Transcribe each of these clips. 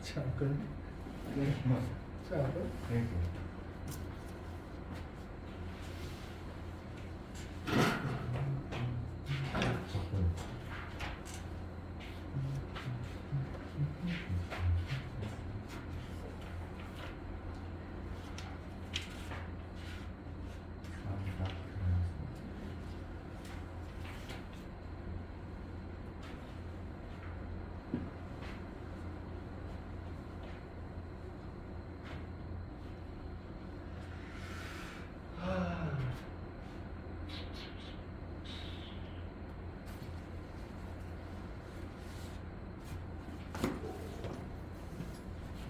잠깐.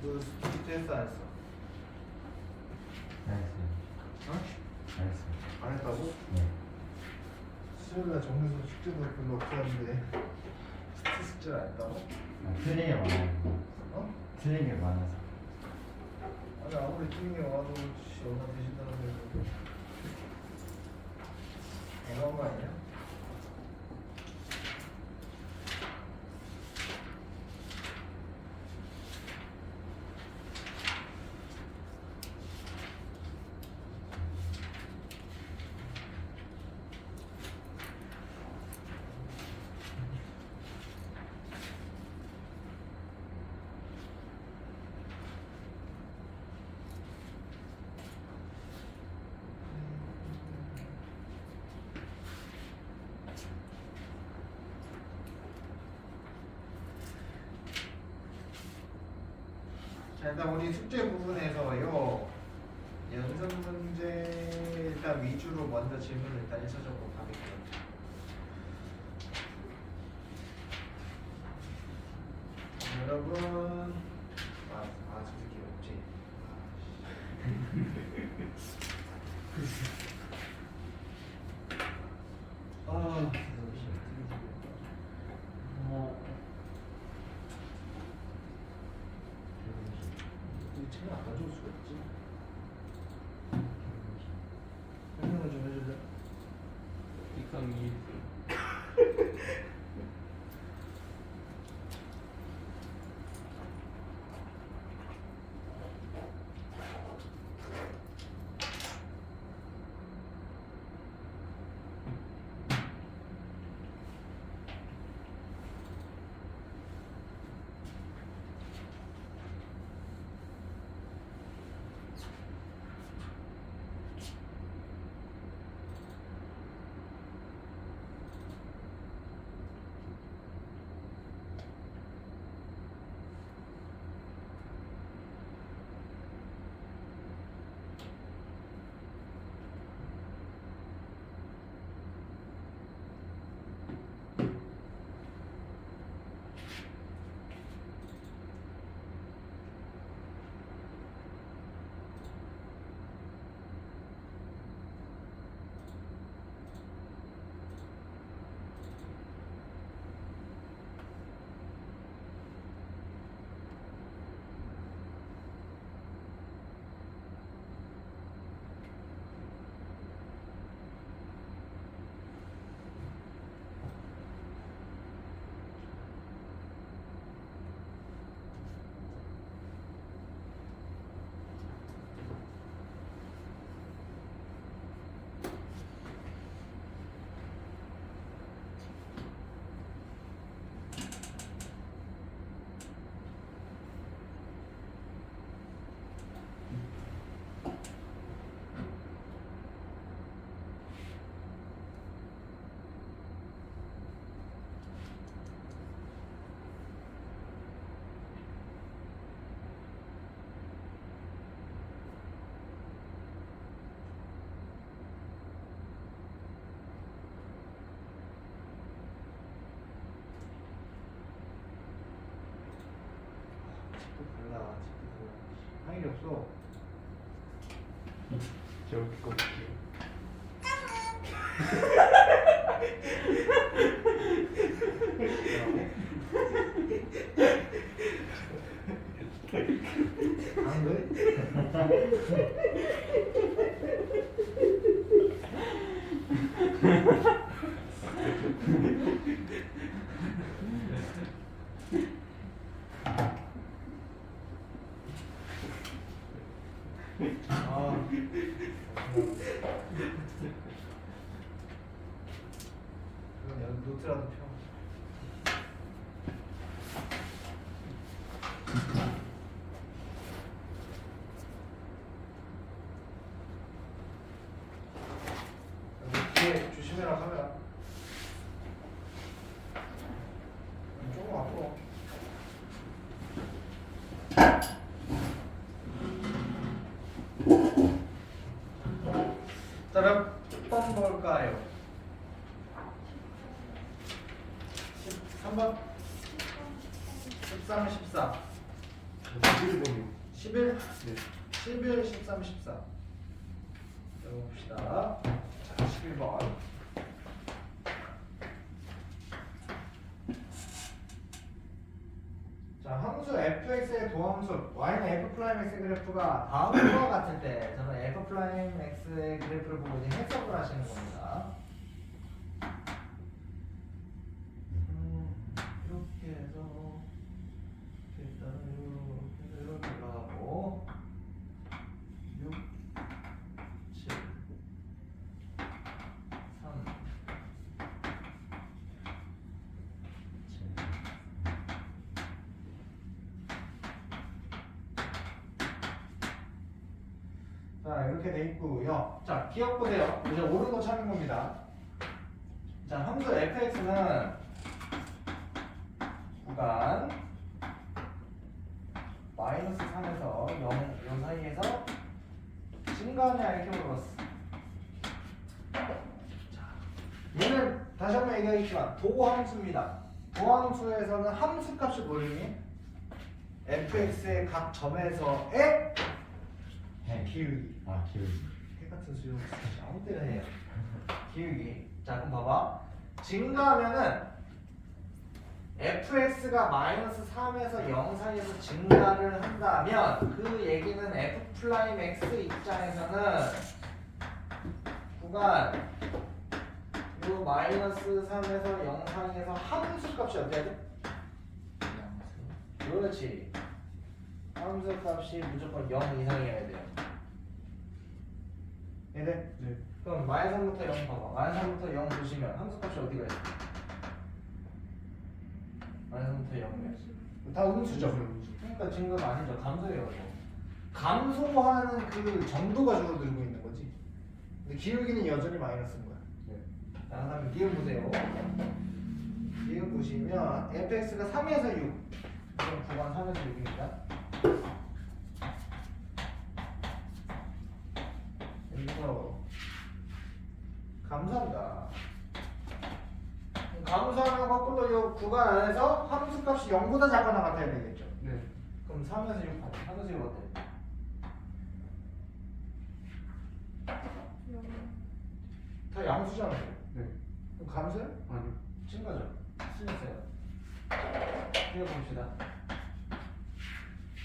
너 숙제 했어 안 했어? 어? 안 했다고? 수요일날 정리서 숙제도 별로 없었는데 숙제를 안 했다고? 틀린 게 많아요. 어? 틀린 게 많아서. 아니 아무리 팀이 와도 얼마 되신다는 거 애매한 거 아니야? 자, 일단 우리 숙제 부분에서요 연습 문제 일단 위주로 먼저 질문을 일단 해서적으로 가볼게요. 여러분 저 새끼 없지? 이 책을 안 가져올 수가 있지? 설명을 좀 해줄래? 이강이 몰라. 할 일이 없어. 제가 웃고 올게요. 당근? 아, 그럼 여기 노트라도 펴. 뒤에 조심해라 카메라. 조금 앞으로. 자, 몇 번 볼까요? 13번? 13, 14. 11번이요. 11? 네. 11, 13, 14. 읽어봅시다. 자, 11번. 자, 함수 fx의 도함수 y는 f'x의 그래프가 다음과 같을 때 저는 f'x의 그래프를 보고 이제 해석을 하시는 겁니다. 이렇게 해서 일단은 이렇게 올라가고 6, 7, 3, 자, 이렇게 돼 있고요. 자, 기억 보세요. 이제 옳은 거 찾는 겁니다. 자, 함수 fx는 구간 마이너스 3에서 0, 요 사이에서 증가하냐 이렇게 물어봤어. 자, 얘는 다시 한번 얘기하겠지만 도함수입니다. 도함수에서는 함수값이 뭐니? fx의 각 점에서의 기울기. 아 기울기. 해 같은 수용 아무 때나 해요. 기울기. 자, 그럼 봐봐. 증가하면은 fx가 마이너스 3에서 0 사이에서 증가를 한다면 그 얘기는 f'(x) 입장에서는 구간 요 마이너스 3에서 0 사이에서 함수 값이 어때야 돼? 그렇지. 함수 값이 무조건 0 이상이어야 돼요. 얘네? 네. 그럼 마이너스 3부터 0 봐봐. 마이너스 3부터 0 보시면 함수 값이 어디가 있어? 마이너스 3부터 0이야. 다 음수죠? 그러니까 증거는 아니죠. 감소예요. 이거. 감소하는 그 정도가 줄어들고 있는 거지. 근데 기울기는 여전히 마이너스인 거야. 네. 자, 그다음에 니은 보세요. 니은 보시면 fx가 3에서 6. 그럼 구간 3에서 6입니다. 여기서 감소한다. 감소하면 거꾸로 이 구간 안에서 함수값이 0보다 작거나 같아야 되겠죠. 네. 그럼 3에서 6 하면 3에서 6 어때? 다 양수잖아요. 네. 그럼 감소요? 아니요. 증가죠. 틀렸어요. 이거 봅시다.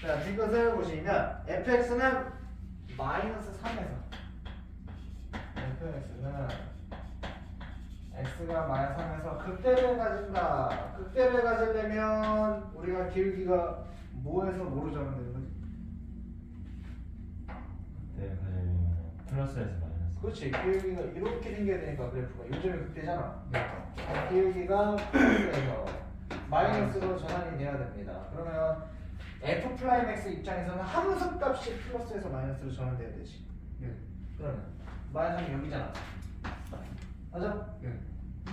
자, 이것을 보시면 fx는 마이너스 3에서 fx는 x가 마이너스 3에서 극대를 가진다. 극대를 가지려면 우리가 기울기가 뭐에서 뭐로 잡으면 되는 거지? 네, 가지려면 플러스에서 마이너스. 그렇지. 기울기가 이렇게 생겨야 되니까 그래프가 요즘에 극대잖아. 네. 기울기가 플러스에서 마이너스로 전환이 돼야 됩니다. 그러면 f'x 입장에서는 함수 값이 플러스에서 마이너스로 전환돼야 되지. 네. 그러면 마이너스 여기잖아. 맞아? 네.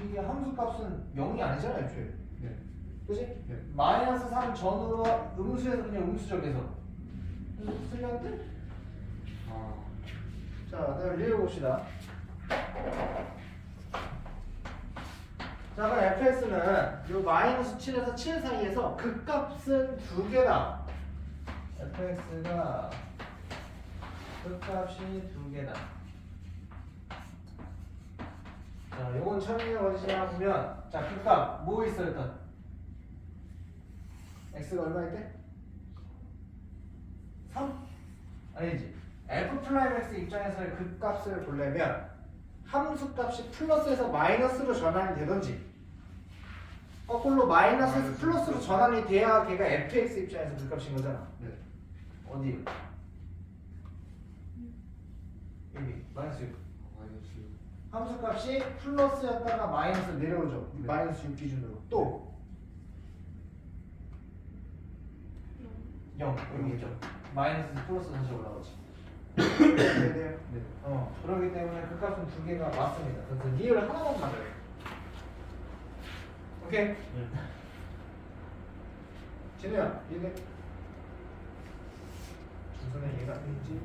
이게 함수 값은 0이 아니잖아, 애초에. 네. 그치? 네. 마이너스 3 전으로 음수에서 그냥 음수적에서. 틀렸는데? 아. 자, 그다음 리을 봅시다. 자, 그럼 fx는 요 마이너스 7에서 7 사이에서 극값은 두 개다. fx가 극값이 두 개다. 자, 요건 처음에 어디시냐 보면, 자, 극값 뭐 있어 일단? x가 얼마일 때? 3? 아니지. f 프라임 x 입장에서의 극값을 보려면 함수 값이 플러스에서 마이너스로 전환이 되던지 거꾸로 마이너스에서 플러스로 전환이 돼야 걔가 fx 입장에서 극값인 거잖아. 네. 어디? 여기 마이너스 6. 마이너스. 함수 값이 플러스였다가 마이너스 내려오죠. 네. 마이너스 6 기준으로. 또 0 여기 있죠. 마이너스 플러스 다시 올라오지. 네. 네. 그렇기 때문에 그 값은 두 개가 맞습니다. 그래서 리을 하나만 만들어요. 오케이? 진우야, 이게 중선의 얘가 아닌지.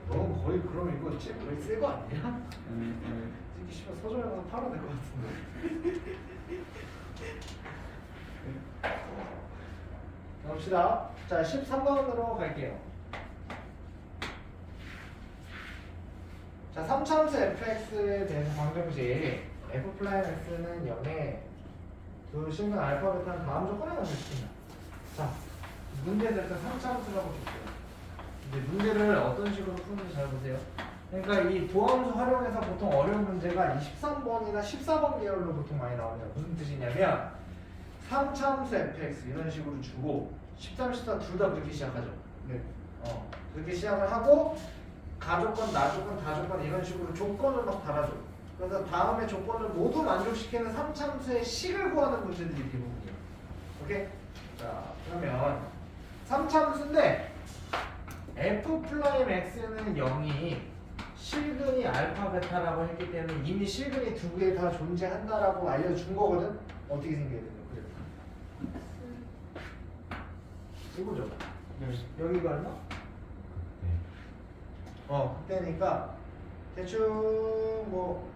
너 거의 그럼 이거 책 거의 새거 아니야? 새끼 씨발 서점에 가서 팔아야 될 것 같은데. 봅시다. 자, 13번으로 갈게요. 자, 3차함수 fx에 대해서 방정식 f 플라임 x는 0에 그 식은 알파 베타는 다음 조건에 만족시킨다. 자, 문제에서 일단 3차함수라고 줬어요. 이제 문제를 어떤 식으로 푸는지 잘 보세요. 그러니까 이 도함수 활용해서 보통 어려운 문제가 23번이나 14번 계열로 보통 많이 나옵니다. 무슨 뜻이냐면 3차함수 fx 이런 식으로 주고 13, 14 둘 다 그렇게 시작하죠. 네. 그렇게 시작을 하고 가조건, 나조건, 다조건 이런 식으로 조건을 막 달아줘. 그래서 다음에 조건을 모두 만족시키는 3차함수의 식을 구하는 문제들이 대부분이에요. 오케이? 자, 그러면 3차함수인데 f 플라임 x는 0이 실근이 알파 베타라고 했기 때문에 이미 실근이 두 개 다 존재한다라고 알려준 거거든. 어떻게 생겨야 되는 그래? 이거죠. 네. 여기가 얼마? 그때니까 대충 뭐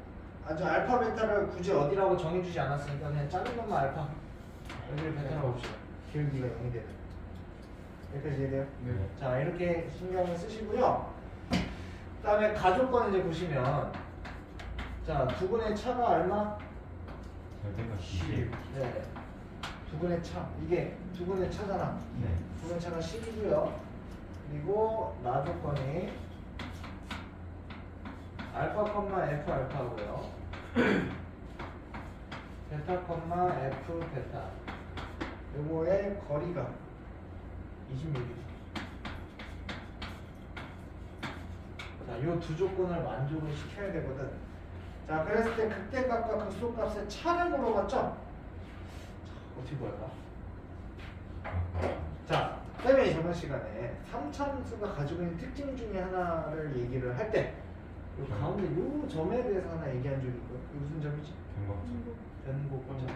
아주 알파 베타를 굳이 어디라고 정해주지 않았으니까 그냥 작은 것만 알파 여기를 베타라고 봅시다. 기울기가 0이 되는. 여기까지 이해돼요? 네. 자, 이렇게 신경을 쓰시고요. 그 다음에 가족권 이제 보시면 자, 두 분의 차가 얼마? 절대값 10. 네. 두 분의 차. 이게 두 분의 차잖아. 네. 두 분의 차가 10이고요. 그리고 나 조건이 알파, f 알파고요. 베타, f 베타. 요거의 거리가 26이죠. 자, 요 두 조건을 만족을 시켜야 되거든. 자, 그랬을 때 극대값과 극소값의 차를 물어봤죠? 자, 어떻게 구할까? 자, 쌤이 저번 시간에 3차함수가 가지고 있는 특징 중에 하나를 얘기를 할 때 요 가운데 요 점에 대해서 하나 얘기한 적이 있고요. 이게 무슨 점이지? 변곡점.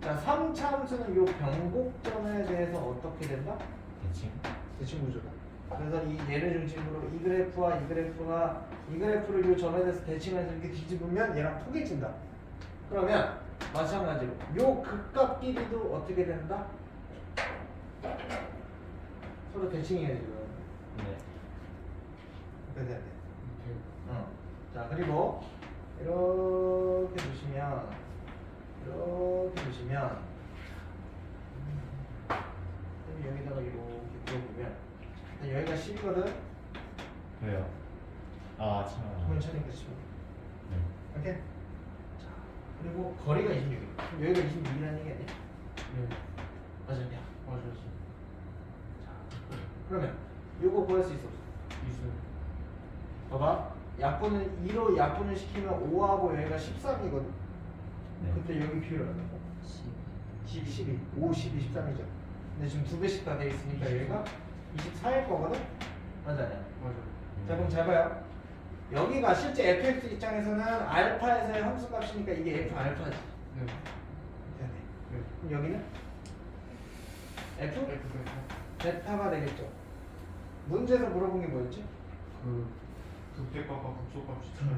자, 3차함수는 요 변곡점에 대해서 어떻게 된다? 대칭. 대칭 구조다. 그래서 이 얘를 중심으로 이 그래프와 이 그래프가 이 그래프를 요 점에 대해서 대칭해서 이렇게 뒤집으면 얘랑 포개진다. 그러면 마찬가지로 요 극값 길이도 어떻게 된다? 서로 대칭해야지. 네. 그렇게 돼야 돼. 이렇게. 자, 그리고 이렇게 보시면 여기다가 이렇게 그려보면 여기가 10이거든. 왜요? 아, 참. 그러면 차니까 10. 네. 오케이? 자, 그리고 거리가 26이야. 그럼 여기가 26이라는 얘기 아니야? 네. 맞았냐? 맞았어. 자, 그러면 요거 구할 수 있어 없어? 있어요. 봐봐. 약분은 2로 약분을 시키면 5하고 여기가 13이거든. 네. 그때 여기 비율 얼마? 12. 5, 12, 13이죠. 근데 지금 두 배씩 다 돼 있으니까 여기가 24일 거거든? 맞아, 아니야? 맞아요. 자, 그럼 잘 봐요. 여기가 실제 fx 입장에서는 알파에서의 함수값이니까 이게 f 알파지. 네. 네. 그럼 여기는 f F 베타. 베타가 되겠죠. 문제에서 물어본 게 뭐였지? 그 극대값과 극소값이 차이.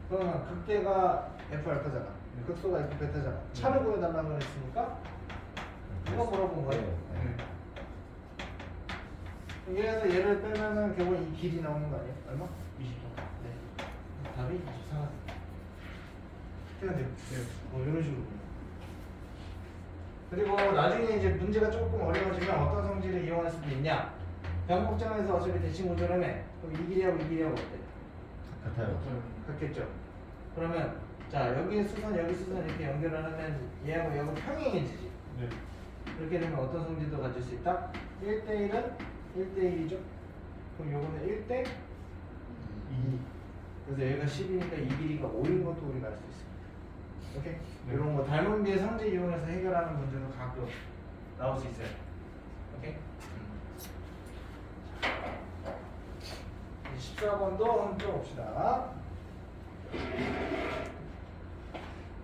그러면 극대가 f 알파잖아. 네. 극소가 f 베타잖아. 차를 구해달라고 했으니까 이거 물어본 거예요. 네. 얘에서 얘를 빼면은 결국 이 길이 나오는 거 아니에요? 얼마? 24. 네. 답이 24가 돼. 돼요. 네. 이런 식으로. 그리고 나중에 이제 문제가 조금 어려워지면 어떤 성질을 이용할 수도 있냐? 변곡점에서 어차피 대칭 구조라며 그럼 이 길이하고 이 길이하고 어때? 같아요. 같겠죠? 그러면 자 여기 수선 여기 수선 이렇게 연결을 하면 얘하고 얘하고 평행해지지. 네. 그렇게 되면 어떤 성질도 가질 수 있다? 1대1은 1대1이죠. 그럼 요거는 1대 2. 그래서 여기가 10이니까 이 길이가 5인 것도 우리가 알 수 있습니다. 오케이? 네. 이런 거 닮은 비의 성질 이용해서 해결하는 문제도 가끔 나올 수 있어요. 오케이? 14번도 한번 풀어봅시다.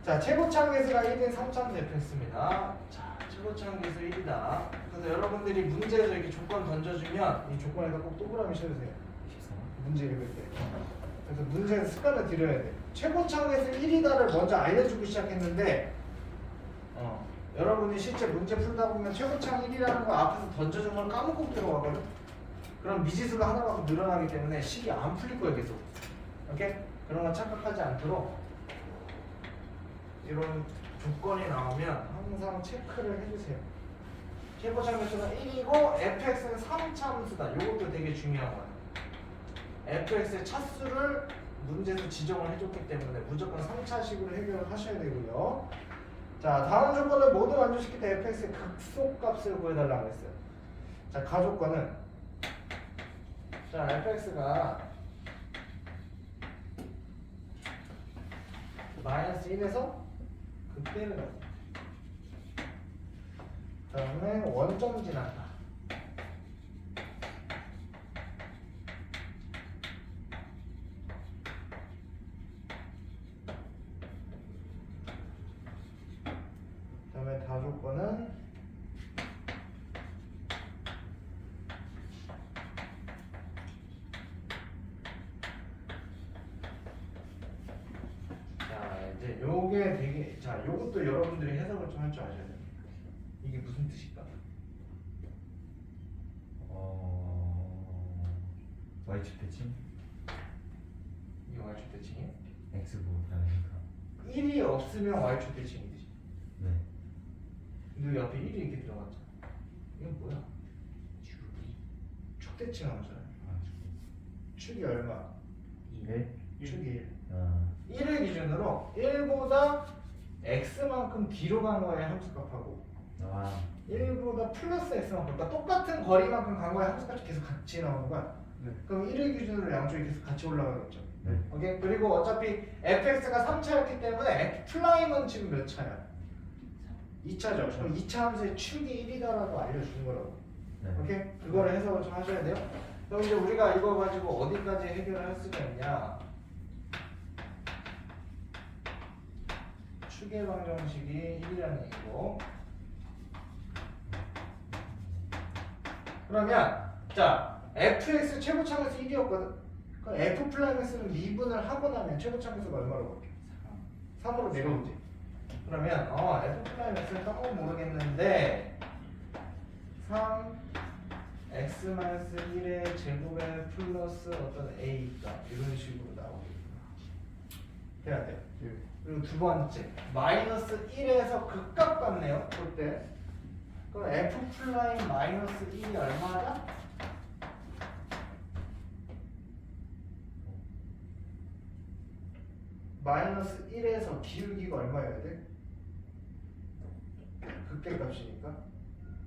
자, 최고차항계수가 1인 3차함수 fx입니다. 자, 최고차항계수 1이다. 그래서 여러분들이 문제에서 이렇게 조건 던져주면 이 조건에다 꼭 동그라미 쳐주세요. 14. 문제 읽을 때. 그래서 문제에서 습관을 들여야 돼. 최고차항계수 1이다를 먼저 알려주고 시작했는데 여러분이 실제 문제 풀다 보면 최고차항 1이라는 거 앞에서 던져준 걸 까먹고 들어가거든. 그럼 미지수가 하나가 늘어나기 때문에 식이 안 풀릴 거예요 계속. 오케이? 그런 거 착각하지 않도록 이런 조건이 나오면 항상 체크를 해주세요. 최고차항계수가 1이고 fx는 3차 함수다. 이것도 되게 중요한 거예요. fx의 차수를 문제에서 지정을 해줬기 때문에 무조건 3차식으로 해결을 하셔야 되고요. 자, 다음 조건을 모두 만족시킬 때 fx의 극소값을 구해달라고 했어요. 자, 가조건은 자, fx가 마이너스 1에서 극대를 가요. 다음에 원점 지난다. 다음에 다조건은 이제 요게 되게 자 요것도 여러분들이 해석을 좀 할 줄 아셔야 됩니다. 이게 무슨 뜻일까? y축 대칭? 이게 y축 대칭이에요? x부 다니까. 1이 없으면 y축 대칭이지. 네. 근데 옆에 1이 이렇게 들어갔잖아. 이건 뭐야? 축 대칭 함수야. 축이 얼마? 1? 축이 1. 아. 1을 기준으로 1보다 x만큼 뒤로 간 거의 함수값하고 아. 1보다 플러스 x만큼 그러니까 똑같은 거리만큼 간 거의 함수값이 계속 같이 나오는 거야. 네. 그럼 1을 기준으로 양쪽이 계속 같이 올라가겠죠. 네. 오케이? 그리고 어차피 fx가 3차였기 때문에 f'은 지금 몇 차야? 2차죠. 그럼 2차 함수의 축이 1이다라고 알려주는 거라고. 네. 오케이? 그거를 해석을 좀 하셔야 돼요. 그럼 이제 우리가 이거 가지고 어디까지 해결을 할 수가 있냐? 축의 방정식이 1이라는 얘기고. 그러면 자 fx 최고차항에서 1이었거든. 그럼 f 플라이스는 미분을 하고 나면 최고차항에서가 얼마로 볼게? 3으로 내려오지. 그러면 f 플라이스는 너무 모르겠는데 3 x-1의 제곱에 플러스 어떤 a가 이런 식으로 나오겠구나. 돼야 돼요. 네. 그리고 두 번째 마이너스 1에서 극값 같네요. 볼 때. 그럼 f 플라임 마이너스 1이 얼마다? 마이너스 1에서 기울기가 얼마여야 돼? 극대값이니까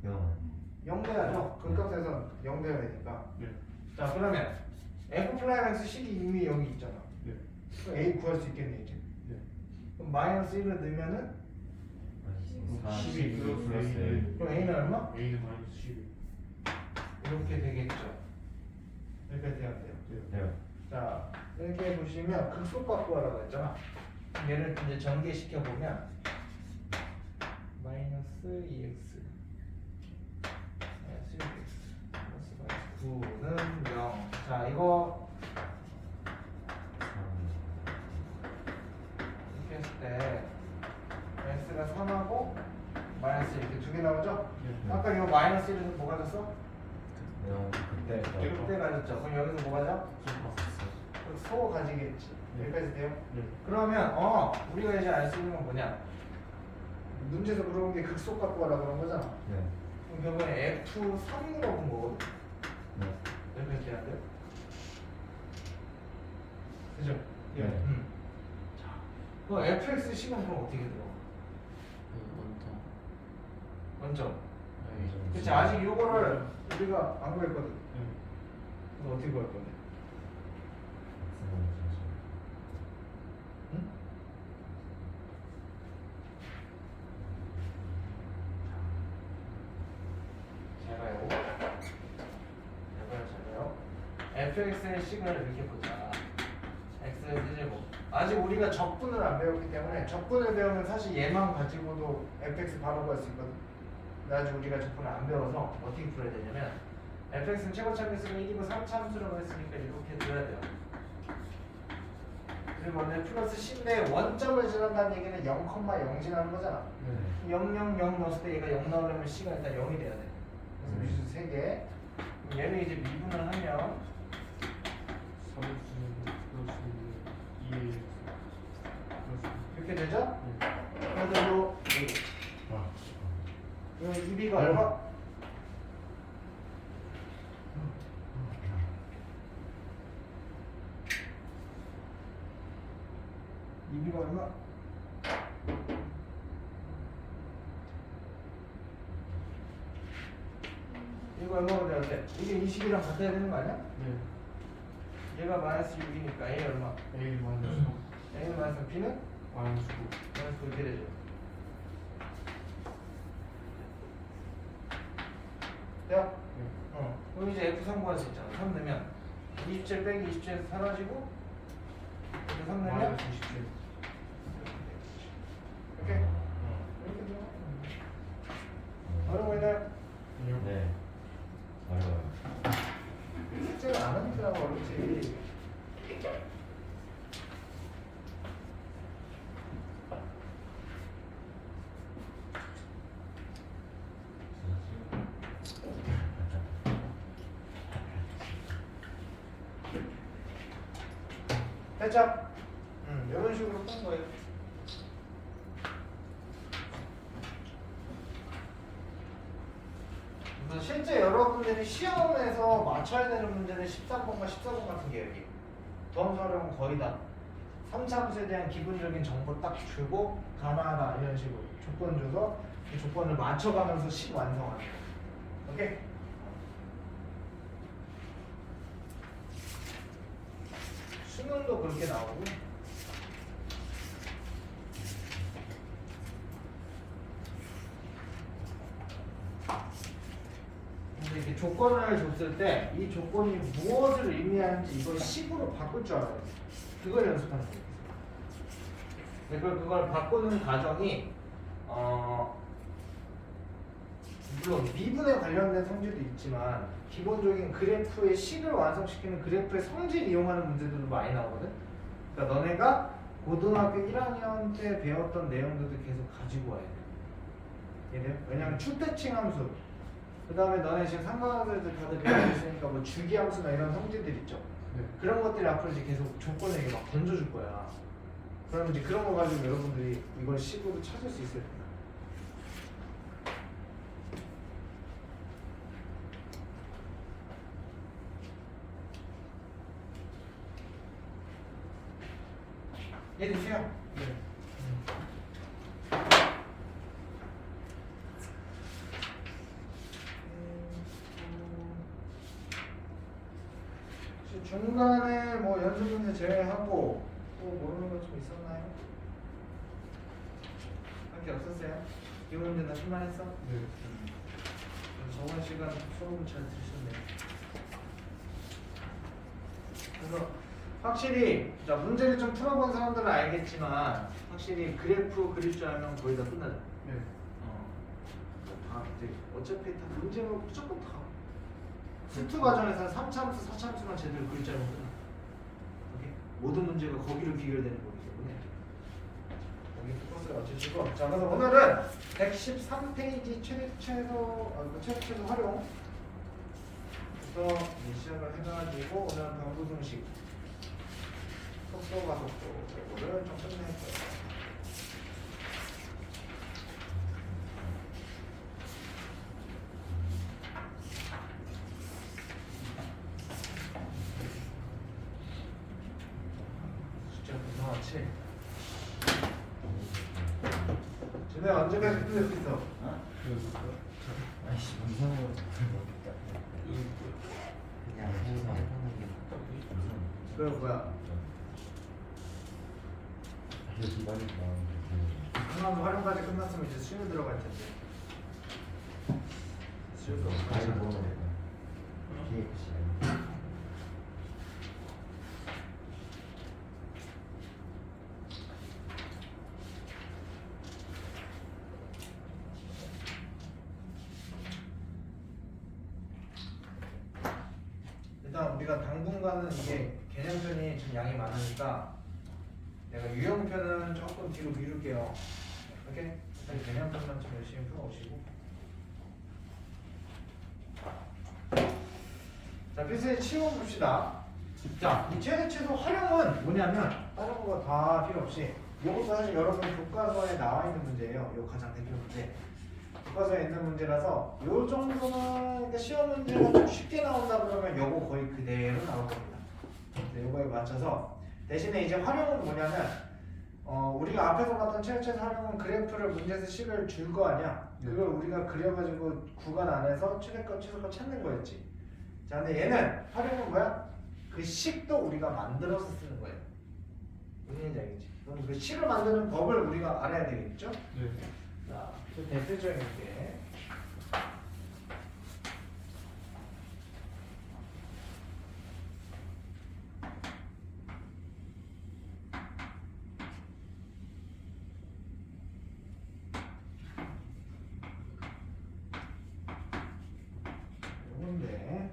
0. 0돼야죠. 극값에서 0돼야 되니까. 네. 자 그러면 f 플라임 x 식이 이미 여기 있잖아. 네. 그럼 a 구할 수 있겠네 이제. 네. 그럼 마이너스 1을 넣으면은 12 플러스 플러스 A. 그럼 a는 얼마? A는 마이너스 12. 이렇게 되겠죠. 이렇게 돼야 돼요. 네. 자 이렇게 보시면 극소값 구하라고 했잖아. 얘를 이제 전개시켜 보면 마이너스 2x 마이너스 1x 플러스 9는 0. 자 이거 이렇게 했을 때 x가 3하고 마이너스 이렇게 두 개 나오죠? 네. 아까 이거 마이너스 1에서 뭐가 졌어? 그때 그때 가졌죠. 그럼 여기서 뭐가 져? 소 가지겠지. 여기까지 돼요? 네. 그러면 우리가 이제 알 수 있는 건 뭐냐? 문제에서 물어본 게 극속 갖고 와라 그런 거잖아. 네. 그럼 결국에 F3 물어본 거거든. 네. 이렇게 돼야 돼. 그죠? 네. 자, 그럼 fx 식은 그럼 어떻게 들어? 원점. 그치, 아직 요거를 우리가 안 구했거든. 그래서 어떻게 구할 건데? 응? 잘 봐요. 잘 봐요. fx의 식을 이렇게 보자. x의 세제곱. 아직 우리가 적분을 안 배웠기 때문에 적분을 배우면 사실 얘만 가지고도 fx 바로 구할 수 있거든. 근데 아직 우리가 적분을 안 배워서 어떻게 풀어야 되냐면 fx는 최고참수가 1이고 3참수라고 했으니까 이렇게 들어야 돼요. 그리고 원래 플러스 C인데 원점을 지난다는 얘기는 0,0 지나는 거잖아. 0, 0, 0 넣었을 때 얘가 0 나오려면 C가 일단 0이 돼야 돼. 그래서 미수 3개. 얘는 이제 미분을 하면 2 이렇게 되죠? 그래도 이거 2b가 얼마? 이비가 얼마? 이거 얼마가 돼야 돼? 이게 20이랑 같아야 되는 거 아니야? 얘가 마이너스 6이니까 A 얼마? A는 마이너스 B는? 마이너스 9 이렇게 되죠. 돼요? 그럼 이제 F3 구할 수 있잖아. 3 넣으면 27 빼기 27에서 사라지고 이렇게 3 넣으면 이렇게? 이렇게 돼요. 어려운 거 있나요? 네. 어려워요. 숙제를 안 하니까 어렵지. 됐죠? 이런 식으로 푸는 거예요. 그래서 실제 여러분들이 시험에서 맞춰야 되는 문제는 13번과 14번 같은 게 여기 도함수 활용은 거의 다 3차함수에 대한 기본적인 정보 딱 주고 가나하나 이런 식으로 조건 줘서 이 조건을 맞춰가면서 식 완성하는 거예요. 오케이? 수능도 그렇게 나오고 근데 이렇게 조건을 줬을 때 이 조건이 무엇을 의미하는지 이걸 식으로 바꿀 줄 알아야 돼. 그걸 연습하는 거예요. 그걸 바꾸는 과정이 물론 미분에 관련된 성질도 있지만 기본적인 그래프의 식을 완성시키는 그래프의 성질 이용하는 문제들도 많이 나오거든. 그러니까 너네가 고등학교 1학년 때 배웠던 내용들도 계속 가지고 와야 돼. 이해돼요? 왜냐면 추대칭 함수 그 다음에 너네 지금 상관함수들 다들 배우고 있으니까 뭐 주기함수나 이런 성질들 있죠. 그런 것들이 앞으로 이제 계속 조건에 막 던져줄 거야. 그러면 이제 그런 거 가지고 여러분들이 이걸 식으로 찾을 수 있을 거야. 이해되세요? 네. 중간에 뭐 연습 문제 제외하고 또 모르는 거 좀 있었나요? 할 게 없었어요? 이 문제 나 실만했어? 네. 저번 시간 수업을 잘 들으셨네요. 그래서 확실히 자 문제를 좀 풀어본 사람들은 알겠지만 확실히 그래프 그릴 줄 알면 거의 다 끝나죠. 네. 다 이제 어차피 다 문제는 무조건 다. 수투 과정에서는 3참수, 4참수만 제대로 그릴 줄 알면 끝나. 오케이? 모든 문제가 거기로 비결되는 거기 때문에 여기 포커스를 맞추시고 자 그래서 오늘은 113페이지 최소 활용 부터 시작을 해가지고 오늘은 병부등식 속도가 속도 이거를 좀 끝낼 거예요. 됩니다. 쟤네 언제까지 끝낼 수 있어? 아이씨 무서워. 그냥 해보는 게 그럼 뭐야? 이게 기다리지 마. 하나도 활용까지 끝났으면 이제 수능 들어갈 텐데. 수능 아니 들어갈 뭐 텐데. PX. 일단 우리가 당분간은 이게 개념편이 좀 양이 많으니까 내가 유형편은 조금 뒤로 미룰게요. 오케이? 일단 개념편만 좀 열심히 풀어오시고. 자, 필수의 치원 봅시다. 자, 이 최대치도 활용은 뭐냐면 다른 거 다 필요 없이 이것도 사실 여러분 교과서에 나와 있는 문제예요. 이 가장 대표 문제. 교과서에 있는 문제라서 요 정도는 그러니까 시험 문제가 좀 쉽게 나온다 그러면 요거 거의 그대로 나올 겁니다. 네, 요거에 맞춰서 대신에 이제 활용은 뭐냐면 우리가 앞에서 봤던 최대치 활용은 그래프를 문제에서 식을 줄 거 아니야. 그걸 우리가 그려가지고 구간 안에서 최대값 최소값 찾는 거였지. 자, 근데 얘는 활용은 뭐야? 그 식도 우리가 만들어서 쓰는 거예요. 무슨 얘기인지 알겠지? 그럼 그 식을 만드는 법을 우리가 알아야 되겠죠? 네. 자, 좀 대표적인 게 요건데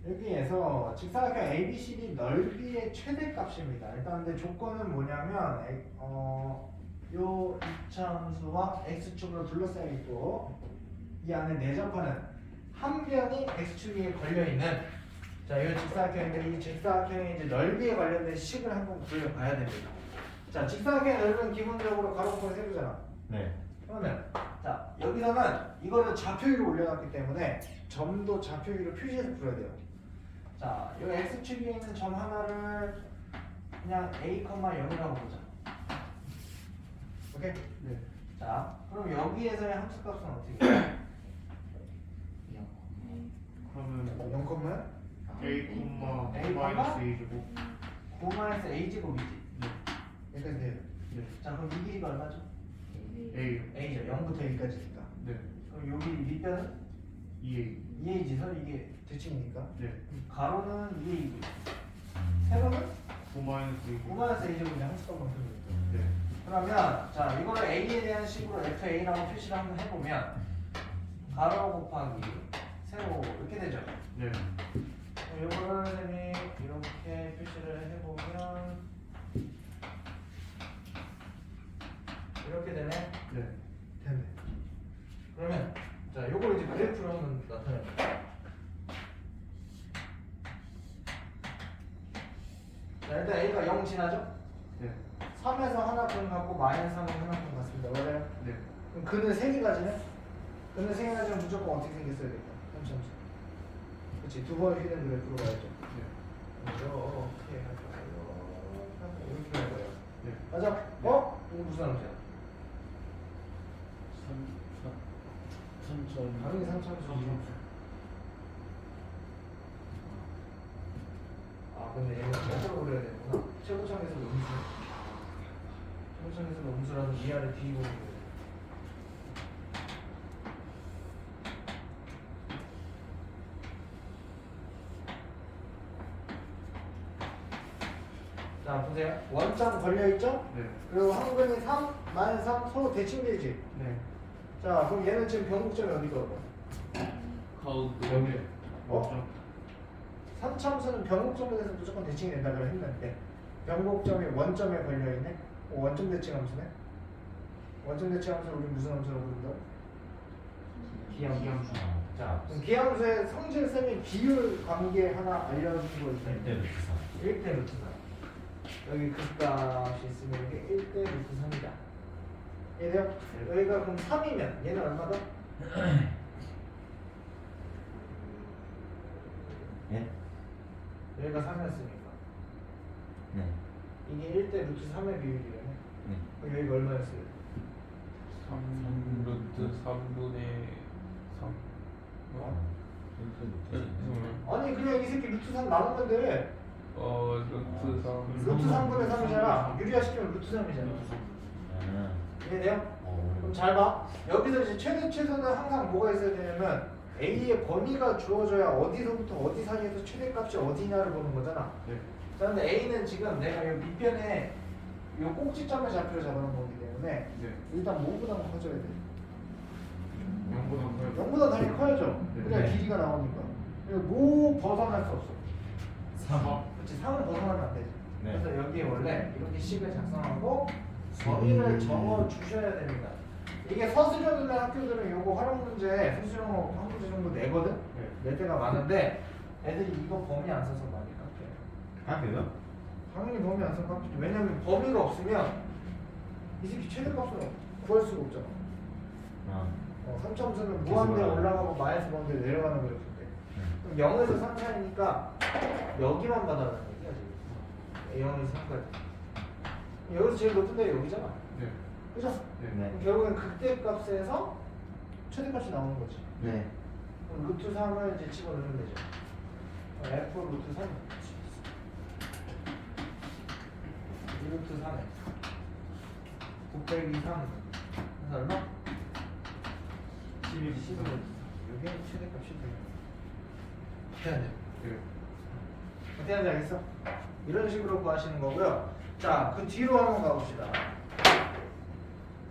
여기에서 직사각형 ABCD 넓이의 최대값입니다. 일단 근데 조건은 뭐냐면 요 이차함수와 x축으로 둘러싸여있고 이 안에 내접하는 한 변이 x축 위에 걸려있는 자, 이 직사각형인데 이 직사각형의 이제 넓이에 관련된 식을 한번 구해봐야 됩니다. 자, 직사각형의 넓이는 기본적으로 가로코는 세로잖아. 네. 그러면 자, 여기서는 이거를 좌표 위로 올려놨기 때문에 점도 좌표 위로 표시해서 풀어야 돼요. 자, 이 x축 위에 있는 점 하나를 그냥 a, 0이라고 보자. 오케이? 네. 자, 그럼 여기에서의 함수값은 어떻게 돼? 그러면 0, A, A, 마이너스 A제곱. 9 a 제곱이지. 네. 여기까지 돼요. 네. 자, 그럼 이 길이가 얼마죠? A. a죠. 0부터 2까지니까. 네. 그럼 여기 밑변은 2A. 2a지. 선 이게 대칭이니까. 네. 가로는 2a이고. 세로는 9 마이너스 A. 9 a 제곱이 함수값만 풀면 돼. 네. 그러면 자, 이거를 a에 대한 식으로 fa라고 표시를 한번 해보면 가로 곱하기 세로 이렇게 되죠. 네. 그럼 이거를 선생님이 이렇게 표시를 해보면 이렇게 되네. 네. 됐네. 그러면 자, 요걸 이제 그래프로 한번 나타내볼게요. 자, 일단 a가 0 지나죠? 네. 3에서 하나 근 갖고 마이너스 3은 하나 근 같습니다. 맞아요? 네. 그럼 근은 3개가지네? 근은 3개가지면 무조건 어떻게 생겼어야 될까? 잠시만. 그렇지, 두 번 휘는 그래프로 가야죠. 네. 이렇게 이렇게 할 거예요. 네. 맞아? 어? 이거 무슨 함수야? 당연히 3차함수. 아, 근데 얘는 몇으로 그려야 되구나. 최고점에서 음수. 최고점에서 음수라는 위아래 뒤집어 보는 거예요. 자, 보세요. 원점 걸려있죠? 네. 그리고 한근이 3, 마이너스 3 서로 대칭되지? 네. 자, 그럼 얘는 지금 변곡점이 어디가? 여기. 어? 3차함수는 변곡점에 대해서 무조건 대칭이 된다 그래 했는데 변곡점이 원점에 걸려있네? 원점 대칭 함수네? 원점 대칭 함수를 우리 무슨 함수라고 부른다? 기함수. 자, 그럼 기함수의 성질쌤이 비율 관계 하나 알려준 거 있다. 1대 루트 3. 1대 루트 3. 여기 극값이 있으면 이게 1대 루트 3이다. 이해돼요? 여기가 그럼 3이면 얘는 얼마다? 예? 여기가 3이었으니까 네. 이게 1대 루트 3의 비율이라네. 네. 그럼 여기가 얼마였어요? 3루트 3분의 3 아니 그냥 이 새끼 루트 3 나누면 돼. 루트 3 루트 3분의 3이잖아. 유리화시키면 루트 3이잖아. 아. 이해돼요? 그럼 어. 잘 봐. 여기서 이제 최대 최소는 항상 뭐가 있어야 되냐면 A의 범위가 주어져야 어디서부터 어디 사이에서 최대값이 어디냐를 보는 거잖아. 네. 자, 근데 A는 지금 내가 이 밑변에 이 꼭지점의 좌표를 잡아놓은 거기 때문에 네. 일단 뭐보다 커져야 돼. 0보다 커요. 0보다 당연히 커야죠. 네. 그래야 네. 길이가 나오니까. 그리고 뭐 벗어날 수 없어. 3. 그렇지, 3은 벗어나면 안 되지. 네. 그래서 여기에 원래 이렇게 식을 작성하고 범위를 적어 주셔야 됩니다. 이게 서술형 있는 학교들은 요거 활용 문제 서술형 한 문제 정도 내거든? 네. 낼 때가 많은데 애들이 이거 범위 안 써서 많이 깎여요. 아, 그래요? 당연히 범위 안 써서 깎이죠. 왜냐면 범위가 없으면 이 새끼 최대값을 구할 수가 없잖아. 아. 3점수는 무한대 올라가고 마이너스 무한대 내려가는 거였을 때. 그럼 0에서 3 사이니까 여기만 받아라는 얘기야 지금. 0에서 3까지. 여기서 제일 높은 데가 여기잖아. 네. 그죠? 네. 네. 결국엔 극대값에서 최대값이 나오는 거지. 네. 그럼 루트 3을 이제 집어넣으면 되죠. F 루트 3. 2 루트 3에 9 빼기 3. 그래서 얼마? 11, 11. 이게 최대값 11. 어떻게 하냐? 네. 어떻게 하는지 알겠어? 이런 식으로 구하시는 거고요. 자, 그 뒤로 한번 가봅시다.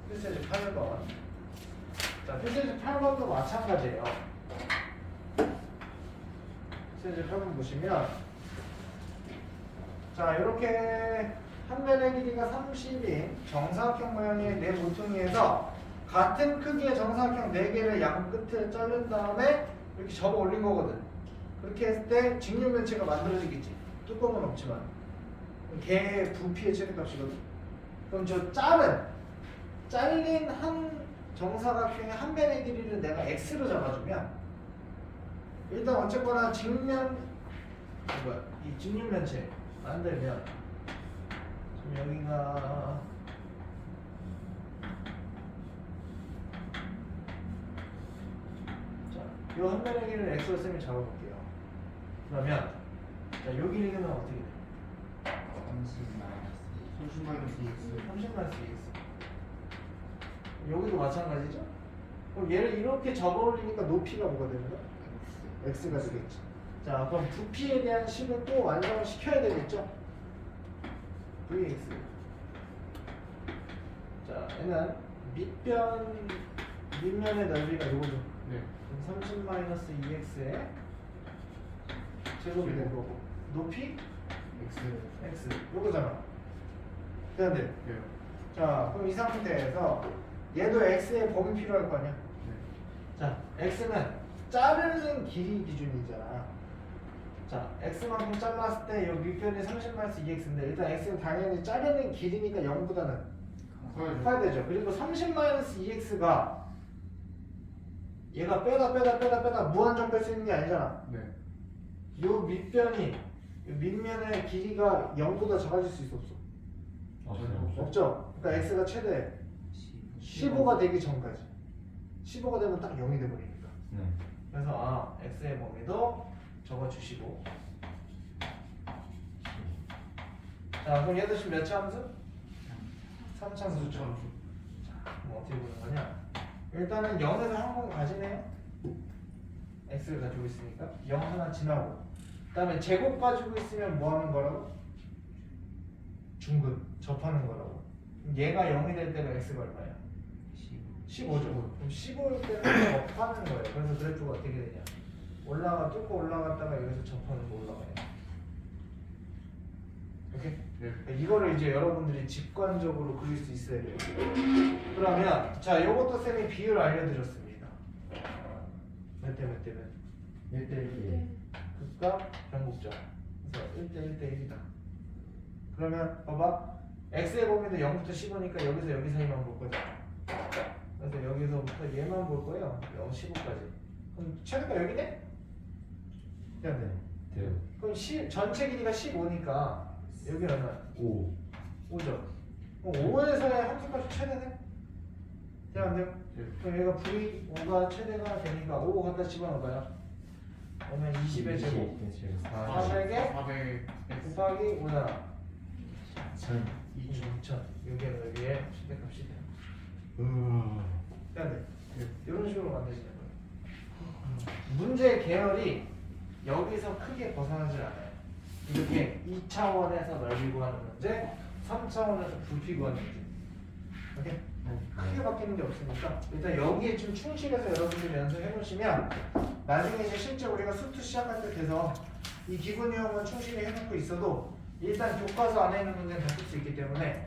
필세지 8번. 자, 필세지 8번도 마찬가지예요. 필세지 8번 보시면 자, 이렇게 한 면의 길이가 30인 정사각형 모양의 네 모퉁이에서 같은 크기의 정사각형 4개를 양 끝을 자른 다음에 이렇게 접어 올린 거거든. 그렇게 했을 때 직육면체가 만들어지겠지. 뚜껑은 없지만 걔의 부피의 최대값이거든. 그럼 저 잘린 한 정사각형의 한 면의 길이를 내가 x로 잡아주면 일단 어쨌거나 이 직육면체 만들면 지금 여기가 자, 요 한 면의 길이를 x로 쌤이 잡아볼게요. 그러면 자, 요 길이는 어떻게 돼? 30 마이너스 2x 30-2x. 여기도 마찬가지죠? 그럼 얘를 이렇게 접어올리니까 높이가 뭐가 되는 거야? x가 되겠지. 자, 그럼 부피에 대한 식을 또 완성을 시켜야 되겠죠? vx. 자, 얘는 밑면의 넓이가 요거죠. 네. 그럼 30-2x의 제곱이 된 거고 높이 x x 요거잖아. 되는데. 네. 자, 그럼 이 상태에서 얘도 x의 범위 필요할 거 아니야? 네. 자, x는 자르는 길이 기준이잖아. 자, x만큼 잘랐을 때 이 밑변이 30-2x인데 일단 x는 당연히 자르는 길이니까 0보다는 커야 되죠. 그리고 30-2x가 얘가 빼다 무한정 뺄 수 있는 게 아니잖아. 네. 요 밑변이 요 밑면의 길이가 0보다 작아질 수 있어 없어? 없죠. 그러니까 x가 최대 15가 되기 전까지. 15가 되면 딱 0이 돼버리니까. 네. 그래서 x의 범위도 적어주시고. 자, 그럼 얘도 지금 몇 차 함수? 3차함수. 자, 그럼 어떻게 보는 거냐? 일단은 0에서 항공 가지네요. x를 가지고 있으니까 0 하나 지나고. 그 다음에 제곱 가지고 있으면 뭐 하는 거라고? 중근, 접하는 거라고. 얘가 0이 될 때가 x가 얼마야? 15죠. 그럼 15일 때는 접하는 거예요. 그래서 그래프가 어떻게 되냐? 뚫고 올라갔다가 여기서 접하는 거 올라가요. 오케이? 네. 이거를 이제 여러분들이 직관적으로 그릴 수 있어야 돼요. 그러면 자, 요것도 쌤이 비율 알려드렸습니다. 몇 대 몇 대면? 1대1. 극과 변곡점. 그래서 1대 1대 1이다. 그러면 봐봐. x의 범위도 0부터 15니까 여기서 여기 사이만 볼 거죠. 그래서 여기서부터 얘만 볼 거예요. 0, 15까지. 그럼 최대가 여기네? 네. 돼요. 그럼 전체 길이가 15니까 여기 얼마? 5. 5죠. 그럼 5에서의 함수값이 최대네? 돼요 안 돼요? 네. 그럼 얘가 V5가 최대가 되니까 5 갖다 집어넣어봐요. 그러면 20의 제곱 400에 400 곱하기 5잖아. 1000. 2000. 여기는 여기에 최대값이 돼요. 돼야 돼. 네. 이런 식으로 만드시는 거예요. 문제 계열이 여기서 크게 벗어나질 않아요. 이렇게 2차원에서 넓이 구하는 문제, 3차원에서 부피 구하는 문제. 오케이? 크게 바뀌는 게 없으니까 일단 여기에 좀 충실해서 여러분들이 연습해 놓으시면 나중에 이제 실제 우리가 수투 시작할 때 돼서 이 기본 유형만 충실히 해놓고 있어도 일단 교과서 안에 있는 문제는 다 풀 수 있기 때문에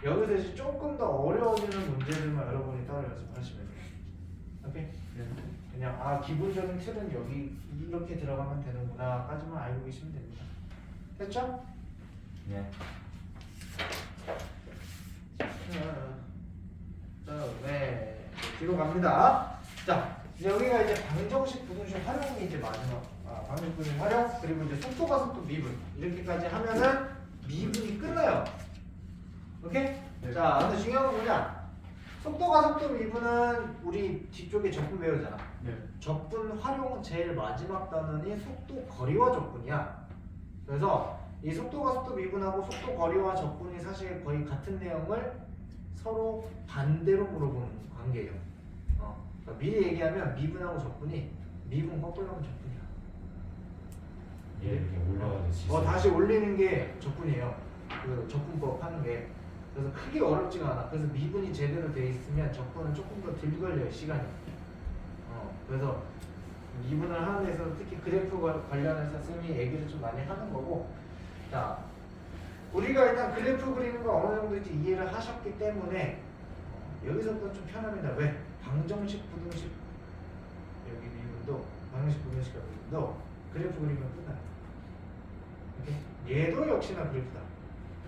여기서 이제 조금 더 어려워지는 문제들만 여러분이 따로 연습하시면 돼요. 오케이? 그냥 아 기본적인 틀은 여기 이렇게 들어가면 되는구나 까지만 알고 계시면 됩니다. 됐죠? 네. 네 뒤로 갑니다. 자 여기가 이제 방정식, 부등식 활용이 이제 마지막 방정식, 부등식 활용 그리고 이제 속도가 속도 미분 이렇게까지 하면은 미분이 끝나요. 오케이? 네. 자 근데 중요한 건 뭐냐? 속도가 속도 미분은 우리 뒤쪽에 적분 배우잖아. 네. 적분 활용 제일 마지막 단원이 속도 거리와 적분이야. 그래서 이 속도가 속도 미분하고 속도 거리와 적분이 사실 거의 같은 내용을 서로 반대로 물어보는 관계예요. 그러니까 미리 얘기하면 미분하고 적분이 미분 거꾸로 하면 적분이야. 얘 이렇게 올라가듯이. 다시 올리는 게 적분이에요. 그 적분법 하는 게. 그래서 크게 어렵지가 않아. 그래서 미분이 제대로 돼 있으면 적분은 조금 더 덜 걸려요, 시간이. 그래서 미분을 하는 데서 특히 그래프 관련해서 쌤이 얘기를 좀 많이 하는 거고. 자, 우리가 일단 그래프 그리는 거 어느 정도 이제 이해를 하셨기 때문에 여기서부터 좀 편합니다. 왜? 방정식, 부등식 여기 미분도 방정식, 부등식 미분도 그래프 그리면 끝나요. 이렇게 얘도 역시나 그래프다.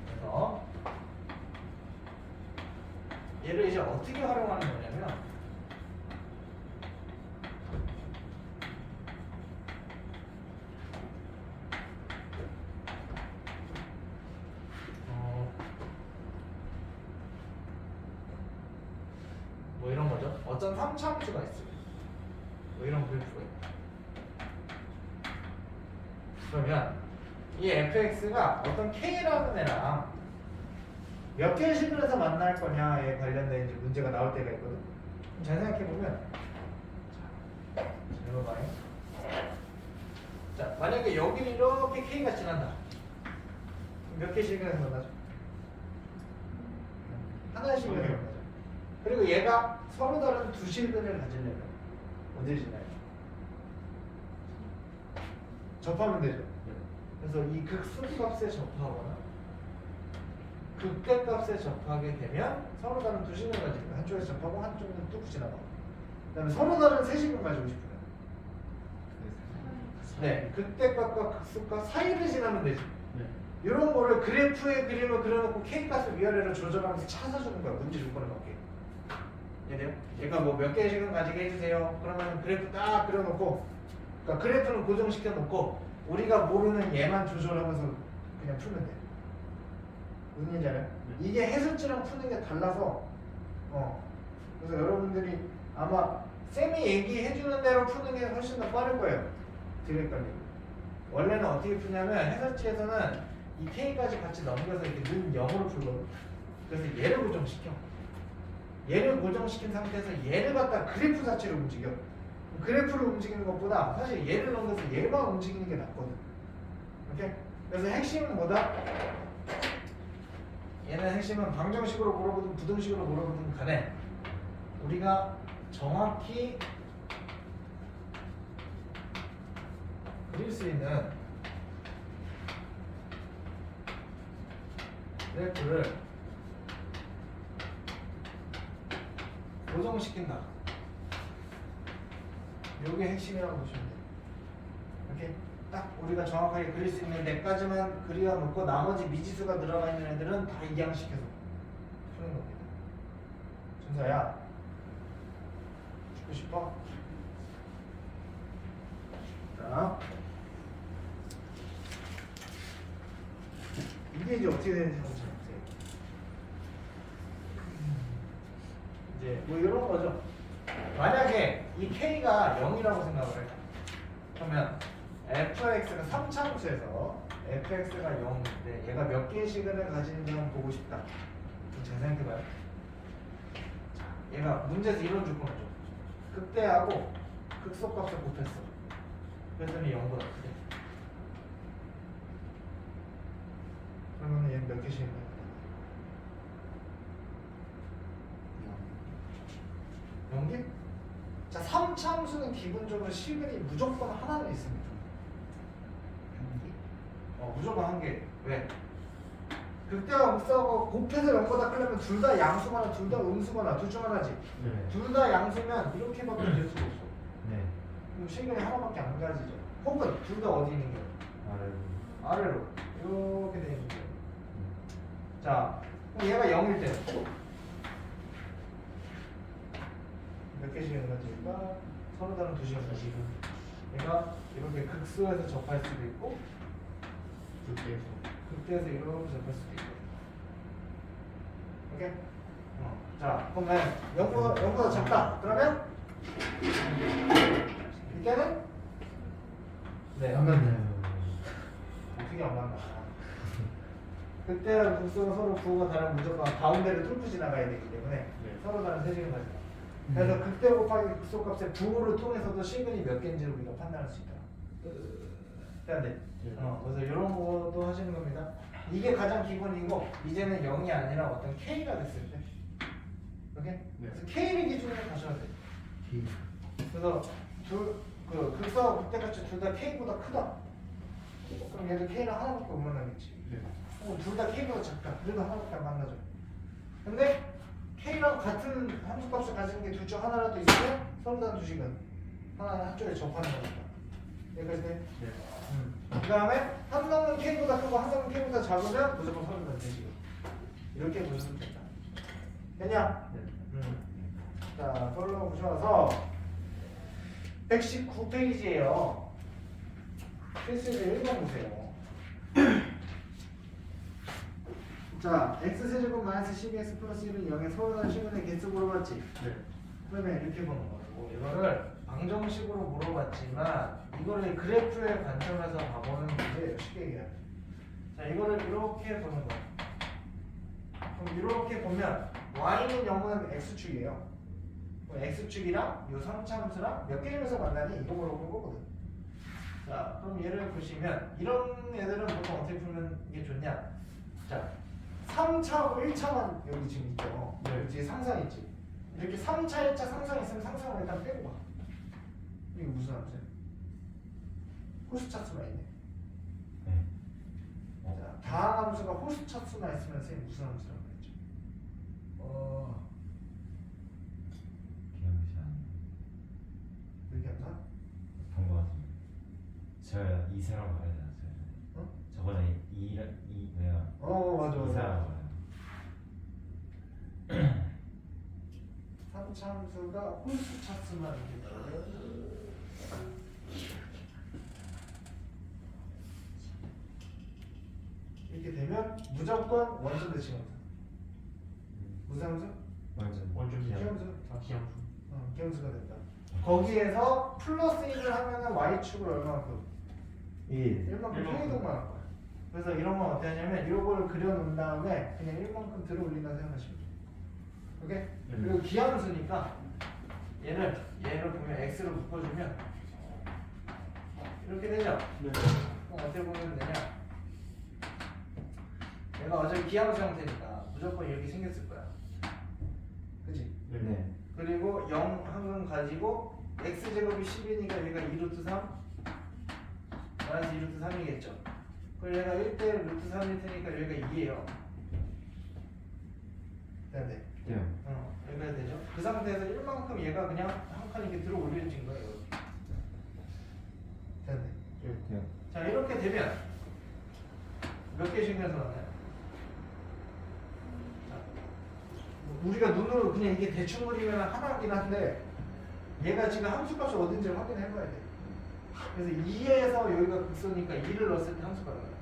그래서 얘를 이제 어떻게 활용하는 거냐면 뭐 이런 거죠. 어떤 3차 함수가 있어요. 뭐 이런 그래프가 있다. 그러면 이 fx가 어떤 k라는 애랑 몇 개의 식을 만날 거냐에 관련된 이제 문제가 나올 때가 있거든. 그럼 잘 생각해 보면, 잘 봐봐요. 자, 만약에 여기를 이렇게 k가 지난다. 몇 개의 식을 만나죠? 하나의 식을 만나죠. 그리고 얘가 서로 다른 두 실근을 가지려면 어디를 지나요? 접하면 되죠. 그래서 이 극소값에 접하거나 극대값에 접하게 되면 서로 다른 두 식을 가지고 한쪽에서 접하고 한쪽은 뚝 지나가고 그다음에 서로 다른 세 식을 가지고 싶어요. 네, 극대값과 극소값 사이를 지나면 되지. 네. 이런 거를 그래프에 그림을 그려놓고 K값을 위아래로 조절하면서 찾아주는 거야. 문제 조건에 맞게. 이해돼요? 얘가 뭐 몇 개의 식을 가지게 해주세요. 그러면 그래프 딱 그려놓고 그러니까 그래프는 고정시켜 놓고 우리가 모르는 얘만 조절하면서 그냥 풀면 돼. 무슨 얘기인지 알아요? 이게 해설지랑 푸는 게 달라서 그래서 여러분들이 아마 쌤이 얘기해주는 대로 푸는 게 훨씬 더 빠를 거예요. 되게 헷갈리고 원래는 어떻게 푸냐면 해설지에서는 이 K까지 같이 넘겨서 이렇게 는 0으로 풀거든. 그래서 얘를 고정시켜. 얘를 고정시킨 상태에서 얘를 갖다 그래프 자체를 움직여. 그래프를 움직이는 것보다 사실 얘를 넘겨서 얘만 움직이는 게 낫거든. 오케이? 그래서 핵심은 뭐다? 얘는 핵심은 방정식으로 물어보든 부등식으로 물어보든 간에 우리가 정확히 그릴 수 있는 그래프를 고정시킨다. 이게 핵심이라고 보시면 돼요. 이렇게 딱 우리가 정확하게 그릴 수 있는 데까지만 그려놓고 나머지 미지수가 들어가 있는 애들은 다 이양시켜서 푸는 겁니다. 준서야, 듣고 싶어? 자, 이게 이제 어떻게 되는지 한번 잘 보세요. 이제 뭐 이런 거죠. 만약에 이 k가 0이라고 생각을 해. 그러면 fx가 3차함수에서 fx가 0인데 얘가 몇 개의 시간을 가지는지 한번 보고 싶다. 좀 잘 생각해봐요. 자, 얘가 문제에서 이런 조건을 줘. 극대하고 극소값을 곱했어. 그랬더니 0보다 크대. 그러면 얘는 몇 개씩 있는 거야? 0개? 자, 3차함수는 기본적으로 시간이 무조건 하나는 있습니다. 무조건 한 개. 왜? 극대와 극소하고 곱해서 0보다 크려면 둘 다 양수거나 둘 다 음수거나 둘 중 하나지. 네. 둘 다 양수면 이렇게밖에 될 수가 없어. 네. 그럼 시간이 하나밖에 안 가지죠. 혹은 둘 다 어디 있는 거예요? 아래로. 이렇게 되는 거예요. 자, 그럼 얘가 0일 때 몇 개씩 있는 거지? 얘가 서로 다른 두 시간 가지고 얘가 이렇게 극소에서 접할 수도 있고 극대에서 이렇게 접할 수도 있고. 오케이? 자, 그러면 0보다 작다. 그러면 이때는 네, 안 맞네요. 어떻게 안 만나? 그때랑 극소가 서로 부호가 다른 무조건 가운데를 뚫고 지나가야 되기 때문에 서로 다른 세제를 가지고. 그래서 극대 곱하기 극소값의 부호를 통해서도 시근이 몇 개인지를 우리가 판단할 수 있다. 해야 돼. 그래서 이런 것도 하시는 겁니다. 이게 가장 기본이고 이제는 0이 아니라 어떤 K가 됐을 때. 오케이? 그래서 K를 기준으로 가셔야 돼. 그래서 극소하고 극대값이 둘 다 K보다 크다. 그럼 얘도 K는 하나밖에 못 만나겠지. 둘 다 K보다 작다. 그래도 하나밖에 안 만나죠. 근데 K랑 같은 함수값을 가지는 게 둘 중 하나라도 있으면 서로 다른 두 식은 하나 한쪽에 접하는 거니까. 여기까지 돼? 그 다음에 한 놈은 K보다 크고 한 놈은 K보다 작으면 무조건 서로 다른 두 식은. 이렇게 보시면 된다. 됐냐? 자, 그걸로 보셔서 119페이지에요. 필수를 읽어보세요. 자, x세제곱 마이너스 12x 플러스 1은 0에 서로 다른 시간의 개수 물어봤지? 네. 그러면 이렇게 보는 거고 이거를 방정식으로 물어봤지만 이거를 그래프의 관점에서 봐보는 문제예요. 쉽게 얘기하면. 자, 이거를 이렇게 보는 거예요. 그럼 이렇게 보면 y는 0은 x축이에요. 그럼 x축이랑 요 3차함수랑 몇 개면서 만나니? 이거 물어본 거거든. 자, 그럼 얘를 보시면 이런 애들은 보통 어떻게 풀면 이게 좋냐? 자, 3차하고 1차만 여기 지금 있죠. 여기 상상 있지. 이렇게 3차, 1차 상상 있으면 상상을 일단 빼고 가. 이게 무슨 함수야? 호수차수만 있네. 네. 자, 다항 함수가 호수차수만 있으면 선생님 무슨 함수라고 그랬죠? 기억이 잘 안 나요. 여기 안 나? 본것 같은데. 제가 이사라고 말하지 않았어요? 어? 저번에 내가 맞아. 이사라고 말해요. 3차 함수가 호수차수만 이렇게 나오면 이렇게 되면 무조건 원점 대칭함수. 무슨 함수? 완전 기함수. 기함수. 기함수가 된다. 거기에서 플러스 1을 하면은 y축을 얼마만큼? 1만큼 평이동만 할 거야. 그래서 이런 건 어떻게 하냐면 이걸 그려놓은 다음에 그냥 1만큼 들어 올린다 생각하시면 돼. 오케이? 그리고 기함수니까 얘를 보면 x로 묶어주면 이렇게 되죠? 네. 그럼 어떻게 보면 되냐? 얘가 어차피 기함수 형태니까 무조건 이렇게 생겼을 거야. 그치? 네. 그리고 0 항은 가지고 x제곱이 10이니까 얘가 2루트 3 마이너스 2루트 3이겠죠. 그리고 얘가 1대 루트 3일 테니까 여기가 2예요. 되는데. 네. 여기가 되죠. 그 상태에서 1만큼 얘가 그냥 한 칸 이렇게 들어 올려진 거예요. 되는데. 네. 자, 이렇게 되면 몇 개씩 내서 나나요? 자, 우리가 눈으로 그냥 이게 대충 그리면 하나긴 한데 얘가 지금 함수값이 어딘지를 확인해봐야 돼. 그래서 2에서 여기가 극소니까 2를 넣었을 때 함수가 나와요.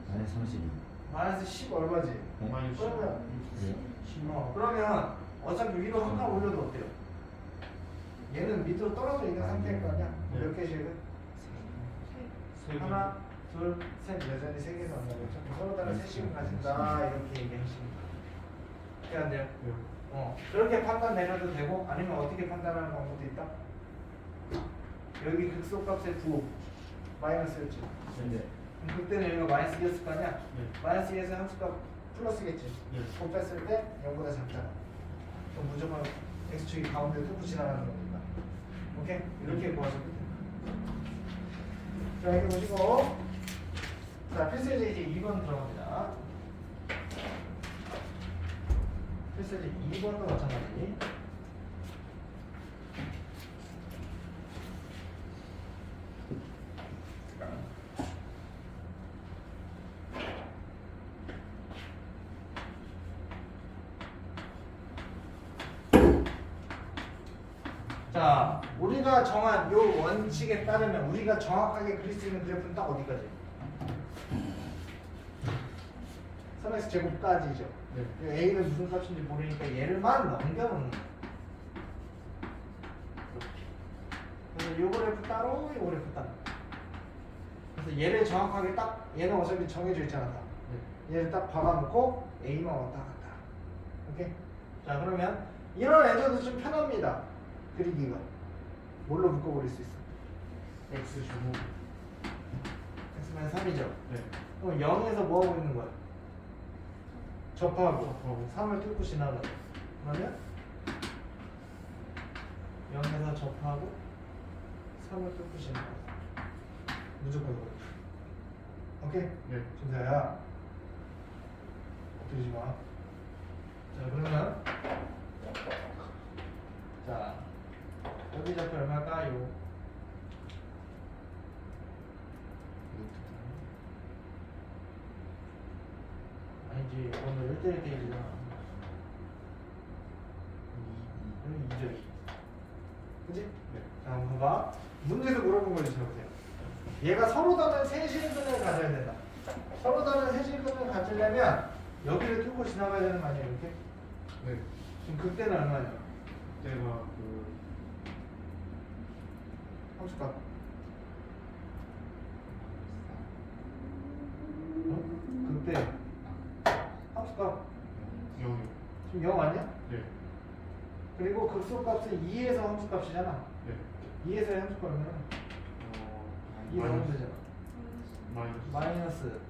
마이너스 32. 마이너스 10 얼마지? 마이너스 그러면 네. 그러면 어차피 위로 한 칸 올려도 어때요? 얘는 밑으로 떨어져 있는 상태일 거 아니야? 네. 몇 개씩은? 하나, 둘, 셋, 여전히 세 개에서 만나고 서로 다른 세 식을 가진다 이렇게 얘기하시면 어떻게 안 돼요? 그렇게 판단 내려도 되고 아니면 어떻게 판단하는 방법도 있다? 여기 극소값의 9 마이너스였지. 네. 그럼 그때는 여기가 마이너스 2였을 거 아니야? 네. 마이너스 2에서 함수값 플러스겠지. 네. 곱 뺐을 때 0보다 작잖아. 그럼 무조건 x축이 가운데 뚫고 지나가는 거니까. 오케이? 이렇게 구하셔도 돼요. 자, 이렇게 보시고 자, 필수제 이제 2번 들어갑니다. 필수제 2번도 마찬가지. 자, 우리가 정한 요 원칙에 따르면 우리가 정확하게 그릴 수 있는 그래프는 딱 어디까지? 3x 제곱까지죠. 네. a는 무슨 값인지 모르니까 얘를만 넘겨놓는 거야. 그래서 요 그래프 따로, 요 그래프 따로. 그래서 얘를 정확하게 딱 얘는 어차피 정해져 있잖아. 다. 얘를 딱 박아놓고 a만 왔다 갔다. 오케이? 자, 그러면 이런 애들도 좀 편합니다. 그리기가 뭘로 묶어버릴 수 있어? X 제곱. x만 3이죠. 네. 그럼 0에서 뭐 하고 있는 거야? 접하고 접하고. 3을 뚫고 지나가죠. 그러면 0에서 접하고 3을 뚫고 지나가. 무조건 그렇죠. 오케이? 네. 준서야 엎드리지 마. 자, 그러면 자, 여기 좌표 얼마일까요? 아니지, 오늘 1대1 게임이잖아. 여기 2죠, 2. 그치? 네. 자, 한번 봐봐. 문제에서 물어본 걸 적으세요. 얘가 서로 다른 세실근을 가져야 된다. 서로 다른 세실근을 가지려면 여기를 뚫고 지나가야 되는 거 아니야, 이렇게? 네. 지금 그때는 얼마냐? 그때가 그 함수값. 그때 함수값 0. 지금 0 아니야? 네. 그리고 극소값은 2에서 함수값이잖아. 네. 2에서의 함수값 얼마야? 2에서 함수잖아. 마이너스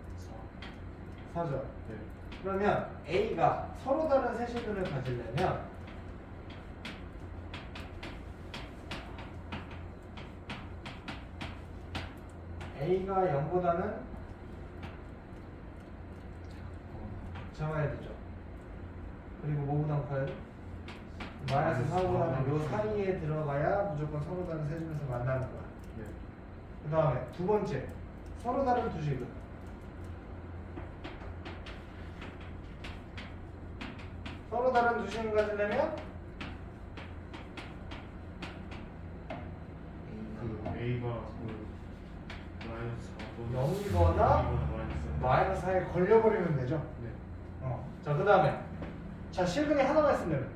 4죠. 네. 그러면 A가 서로 다른 세실근을 가지려면 A가 0보다는 작아야 되죠. 그리고 뭐보다 커야 돼? 마이너스 4보다는 요 사이에 들어가야 무조건 서로 다른 세실근에서 만나는 거야. 네. 그 다음에 두 번째, 서로 다른 두 식은 서로 다른 두 식을 가지려면 그 A가 그 마이너스 0이거나 마이너스 4에 걸려버리면 되죠. 네. 자, 그 다음에 자, 실근이 하나만 있으면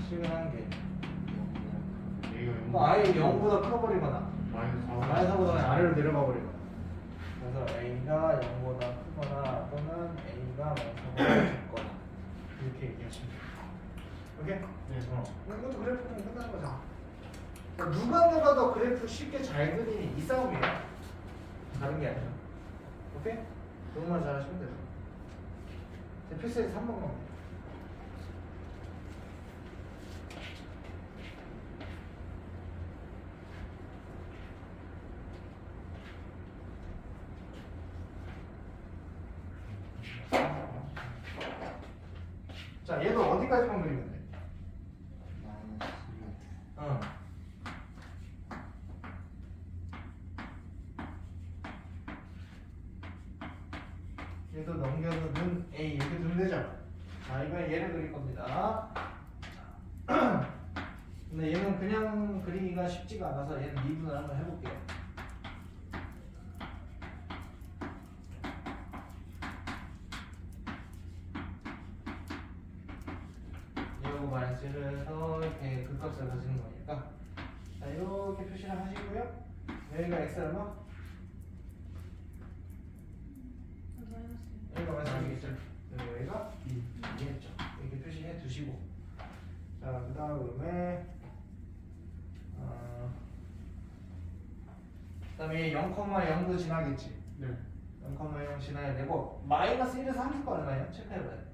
실근 한 개. A가 0. 그럼 아예 0보다 커버리거나 마이너스 4. 마이너스 4보다 아래로 내려가 버리거나. 그래서 A가 0보다 크거나 또는 A가 마이너스 4보다 작거나 이렇게 얘기하시면 돼요. 오케이? 네. 이것도 그래프는 끝나는 거잖아. 누가 더 그래프 쉽게 잘 그리니 이 싸움이에요. 다른 게 아니라. 오케이? 그것만 잘하시면 돼요. 제 필수에서 3번 갑니다. 자, 얘도 어디까지만 그리면 돼? 얘도 넘겨서 눈 A 이렇게 두면 되죠. 자, 이번엔 얘를 그릴 겁니다. 근데 얘는 그냥 그리기가 쉽지가 않아서 얘는 미분을 한번 해볼게요. 요거 마이너스를 해서 이렇게 극값을 가지는 거니까 자, 이렇게 표시를 하시고요. 여기가 x 얼마? 여기가 마이너스 2겠죠. 여기가 2겠죠. 이렇게 표시해 두시고 자, 그 다음에 그 다음에 0,0도 지나겠지. 네. 0,0 지나야 되고 마이너스 1에서 30가 얼마예요? 체크해봐야 돼.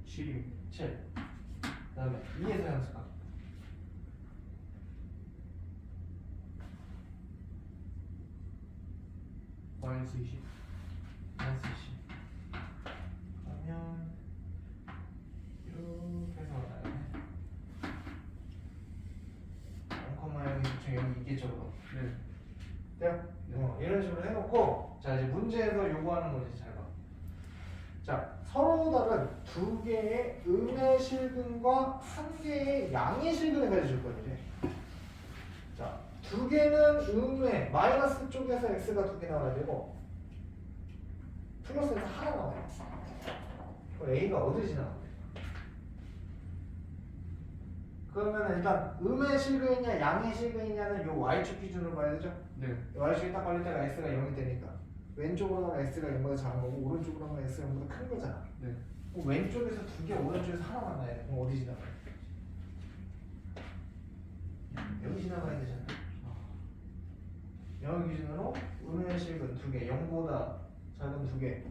7이 7. 그 다음에 2에서 양수가 마이너스 20. 마이너스 20. 그러면 이렇게 해서 나가네. 0,0이 대충 여기 있겠죠, 그럼. 네. 돼요? 이런 식으로 해놓고 자, 이제 문제에서 요구하는 거지. 잘 봐. 자, 서로 다른 두 개의 음의 실근과 한 개의 양의 실근을 가져줄 거지. 자, 두 개는 음의 마이너스 쪽에서 x가 두 개 나와야 되고 플러스에서 하나 나와야 돼. 그럼 a가 어디 지나가는데? 그러면 일단 음의 실근이냐 양의 실근이냐는 요 y축 기준으로 봐야 되죠? 네. y축이 딱 걸릴 때가 x가 0이 되니까 왼쪽으로 가면 x가 0보다 작은 거고 오른쪽으로 가면 x가 0보다 큰 거잖아. 네. 그럼 왼쪽에서 두 개, 오른쪽에서 하나 만나야 돼. 그럼 어디 지나가야 돼? 여기 지나가야 되잖아. 여기 기준으로 음의 실근 두 개, 0보다 작은 두 개,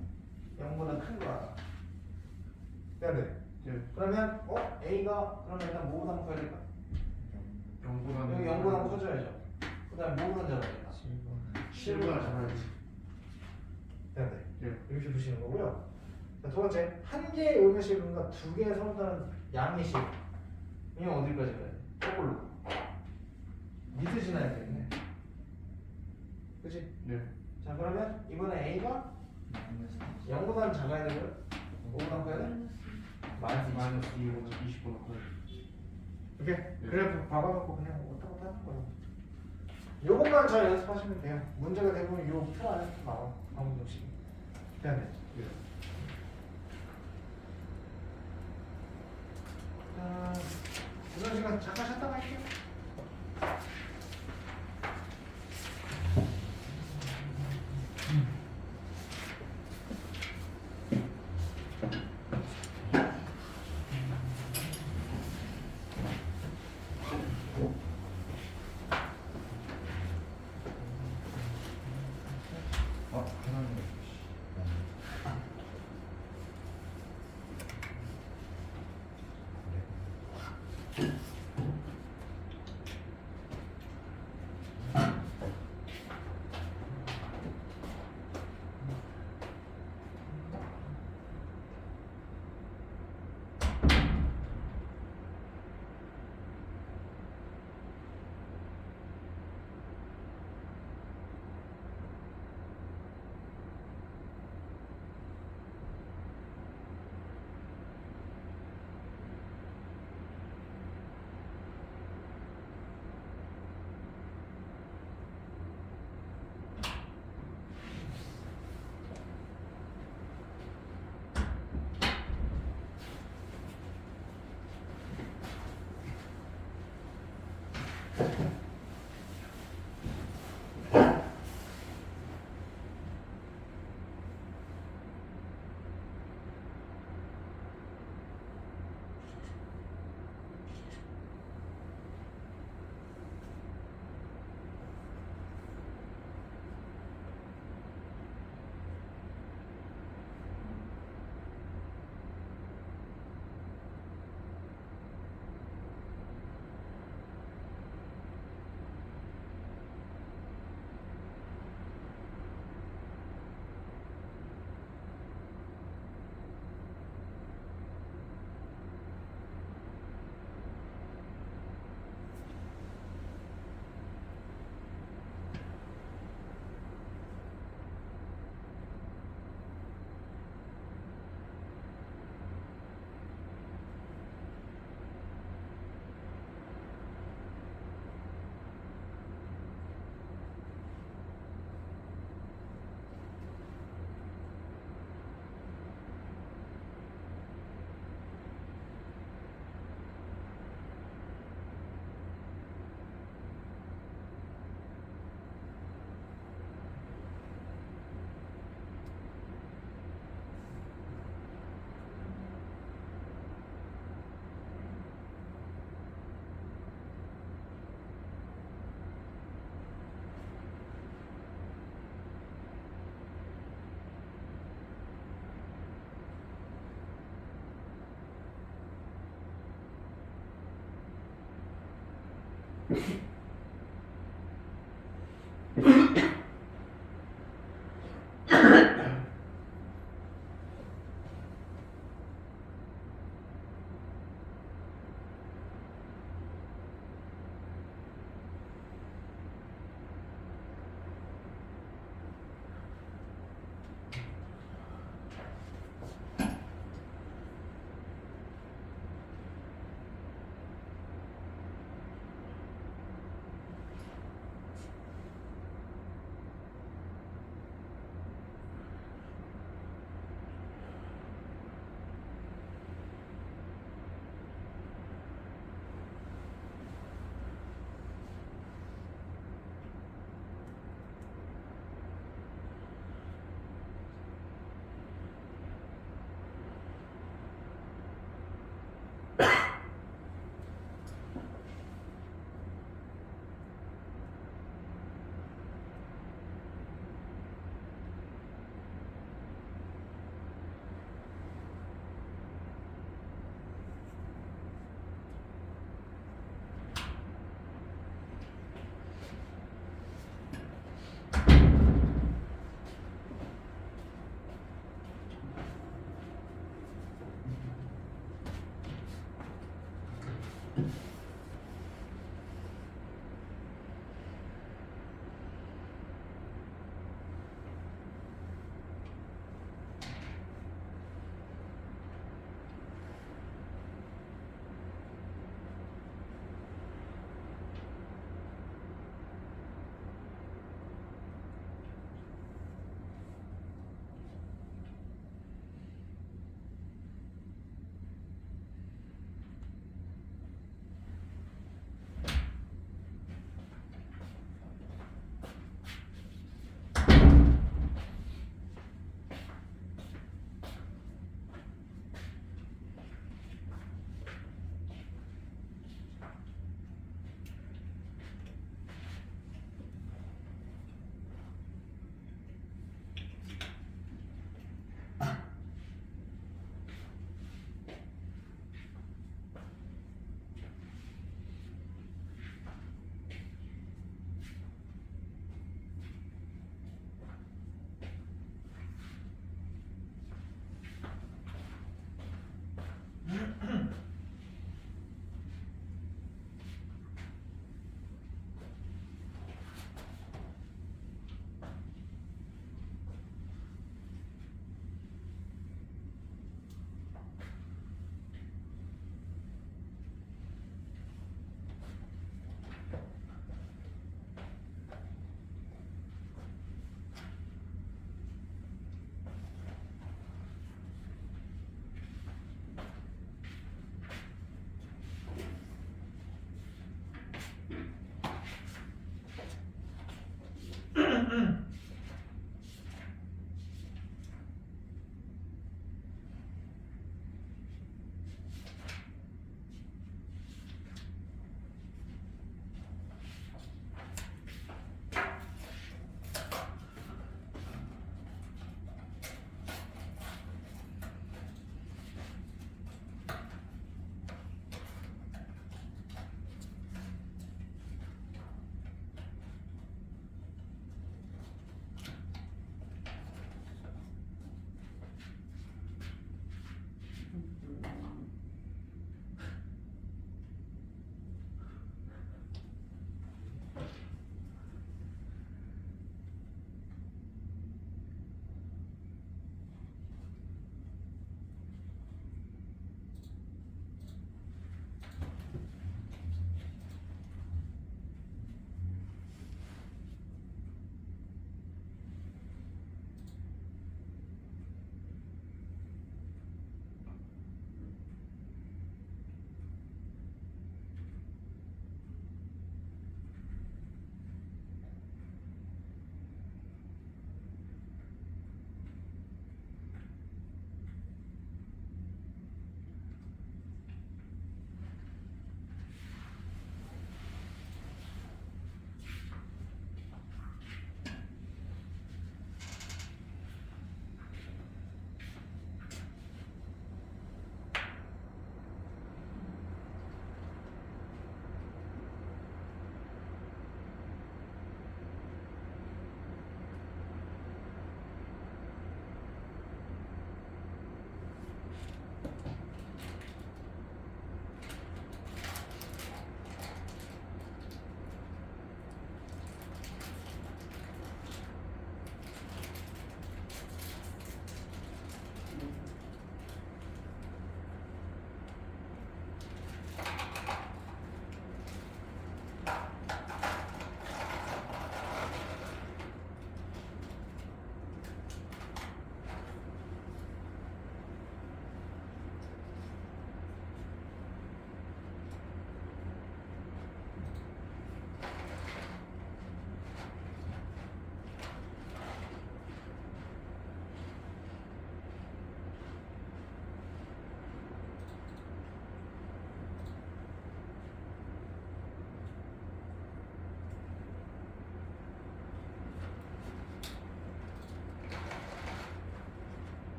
0보다 큰 거 하나. 돼야 돼. 네. 그러면 a가 그러면 일단 뭐보다 한번 커야 될까? 0보다는 여기 0보다 한번 커져야죠. 그 다음에 뭐보다 잡아야 될까? 7보다 잡아야지. 돼야 돼. 네. 이렇게 보시는 거고요. 자, 두 번째, 한 개의 음의 실근과 두 개의 서로 다른 양의 실근. 이건 어디까지 가야 돼? 거꾸로. 밑에 지나야 되겠네. 그치? 네. 자, 그러면 이번에 A가 0보다는 작아야 되고요. 5보다 커야 돼? 마이너스 20. 마이너스 2보다 20보다 커요. 이렇게? 그래 박아놓고 그냥 왔다 갔다 하는 거예요. 요것만 잘 연습하시면 돼요. 문제가 대부분 요틀 안에서 나와. 아무 정식. 돼야 돼. 네. 자, 이런 시간 잠깐 쉬었다 갈게요. 하나는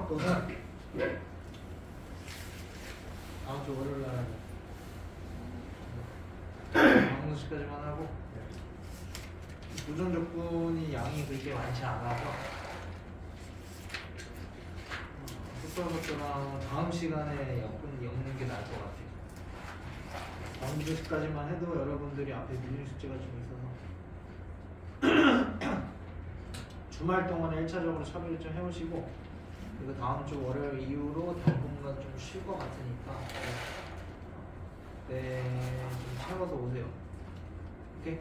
각도는 다음 주 월요일 날 하는 방문시까지만 하고 보존 조건이 양이 그렇게 많지 않아서 속도나 다음 시간에 엮는 게 나을 것 같아요. 다음 주까지만 해도 여러분들이 앞에 밀린 숙제가 좀 있어서 주말 동안에 1차적으로 처리를 좀 해오시고 그리고 다음 주 월요일 이후로 당분간 좀 쉴 것 같으니까 좀 채워서 오세요. 오케이?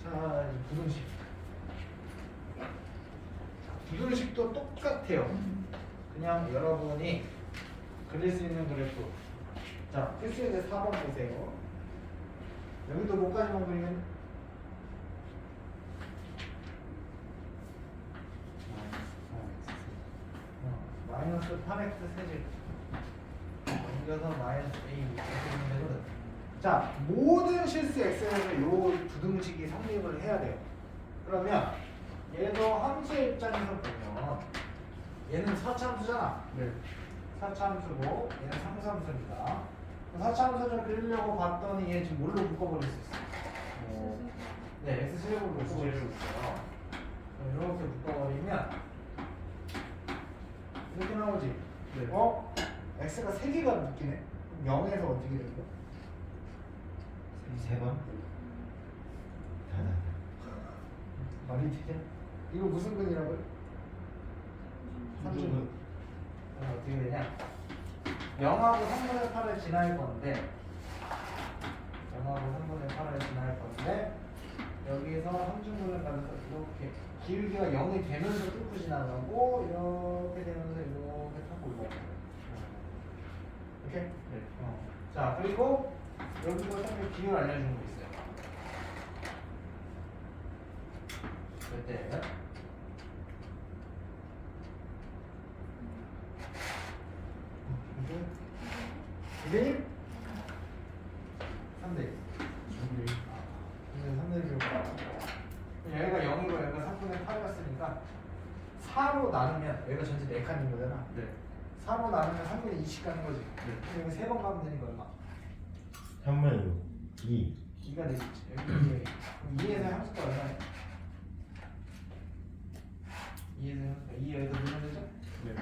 자, 이제 부등식. 부등식도 똑같아요. 그냥 여러분이 그릴 수 있는 그래프. 자, 필수에서 4번 보세요. 여기도 뭐까지만 그리면 마이너스 8x 세제곱 옮겨서 마이너스 a 이렇게 되거든. 자, 모든 실수 x에서 요 부등식이 성립을 해야 돼요. 그러면 얘도 함수의 입장에서 보면 얘는 사차함수잖아. 네. 사차함수고 얘는 상수함수입니다. 사차함수를 그리려고 봤더니 얘 지금 뭘로 묶어버릴 수 있어? 네, x제곱으로 묶어버릴 수 있어요. 이렇게 묶어버리면 이렇게 나오지? 네. x가 3개가 묶이네? 그럼 0에서 어떻게 되는 거야? 3번? 말이 되냐? 이거 무슨 근이라고요? 삼중근. 그럼 어떻게 되냐? 0하고 3분의 8을 지날 건데 0하고 3분의 8을 지날 건데 여기서 삼중근을 가면서 이렇게 길이가 0이 되면서 뚫고 지나가고 이렇게 되면서 이렇게 타고 올라가요. 오케이? 네. 자, 그리고 여기도 선생님 비율 알려주는 거 있어요. 그때 2대1? 3대1. 3대1 여기가 0이고 여기가 3분의 8이었으니까 4로 나누면 여기가 전체 4칸인 거잖아. 네. 4로 나누면 3분의 2씩 가는 거지. 네. 여기 3번 가면 되니까 얼마? 3분의 6 2 2가 되겠지. 여기 2에서 함수가 얼마야? 2에서 함수가 2 여기다 넣으면 되죠? 네.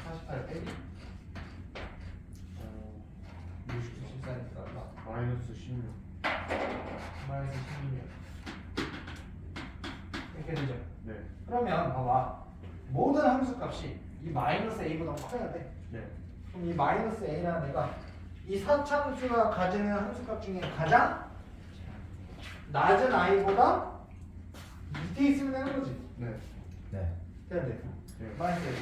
48 빼기 64니까 얼마? 마이너스 16. 마이너스 16 이렇게 되죠? 네. 그러면 봐봐 모든 함수 값이 이 마이너스 a보다 커야 돼. 네. 그럼 이 마이너스 a라는 애가 이 사차함수가 가지는 함수값 중에 가장 낮은 i보다 밑에 있으면 되는 거지. 네. 네. 돼야 돼. 네. 마이너스 a.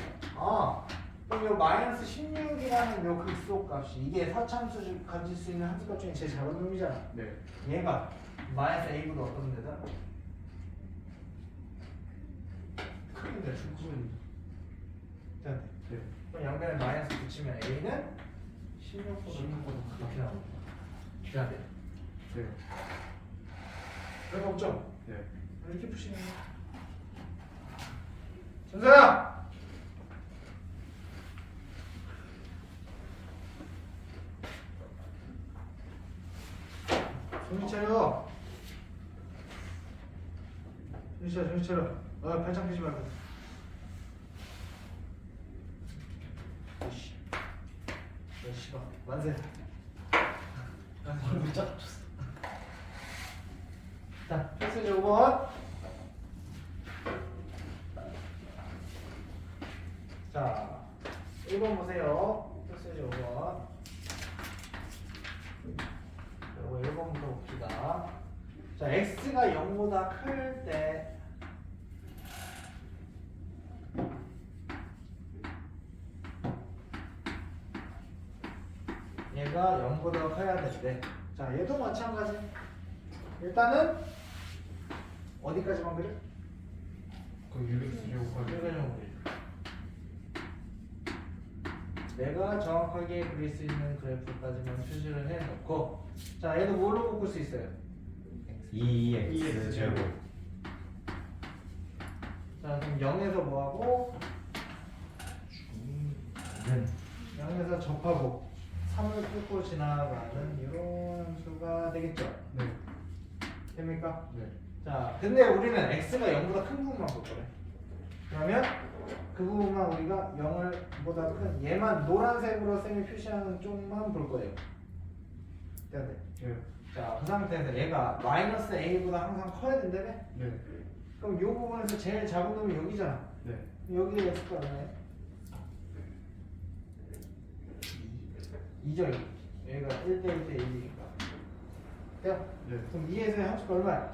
그럼 요 마이너스 16이라는 요 극소값이 이게 사차함수 가질 수 있는 함수값 중에 제일 작은 놈이잖아. 네. 얘가 마이너스 a보다 어떤 데다? 큰데 충분히. 돼야 돼. 네. 그럼 양변에 마이너스 붙이면 a는 16보다 높이 나옵니다. 돼야 돼. 네. 그런 거 없죠? 네. 이렇게 푸시면 돼요. 전사야! 정신 차려. 정신 차려. 발창 피지 말고. 씨발 만세. 얼굴 쫙 줬어. 자, 패스지 5번. 자, 1번 보세요. 패스지 5번. 그리고 1번부터 봅시다. 자, x가 0보다 클 때 얘가 0보다 커야 되는데 자, 얘도 마찬가지. 일단은 어디까지만 그래? 그 UX 제곱까지. 여기까지만 그래. 내가 정확하게 그릴 수 있는 그래프까지만 표시를 해놓고 자, 얘도 뭘로 묶을 수 있어요? 2x 제곱 자 그럼 0에서 뭐하고 0에서 접하고 3을 뚫고 지나가는 이런 함수가 되겠죠? 네. 됩니까? 네. 자 근데 우리는 x가 0보다 큰 부분만 볼 거래. 그러면 그 부분만 우리가 0을 보다 큰 얘만 노란색으로 쌤이 표시하는 쪽만 볼 거예요. 네. 네. 자, 그 상태에서 얘가 마이너스 a보다 항상 커야 된다며? 네. 그럼 이 부분에서 제일 작은 놈이 여기잖아. 네. 여기에 x가 얼마야? 2죠. 여기가 1대 1대 1이니까. 돼요? 네. 그럼 2에서의 함수가 얼마야?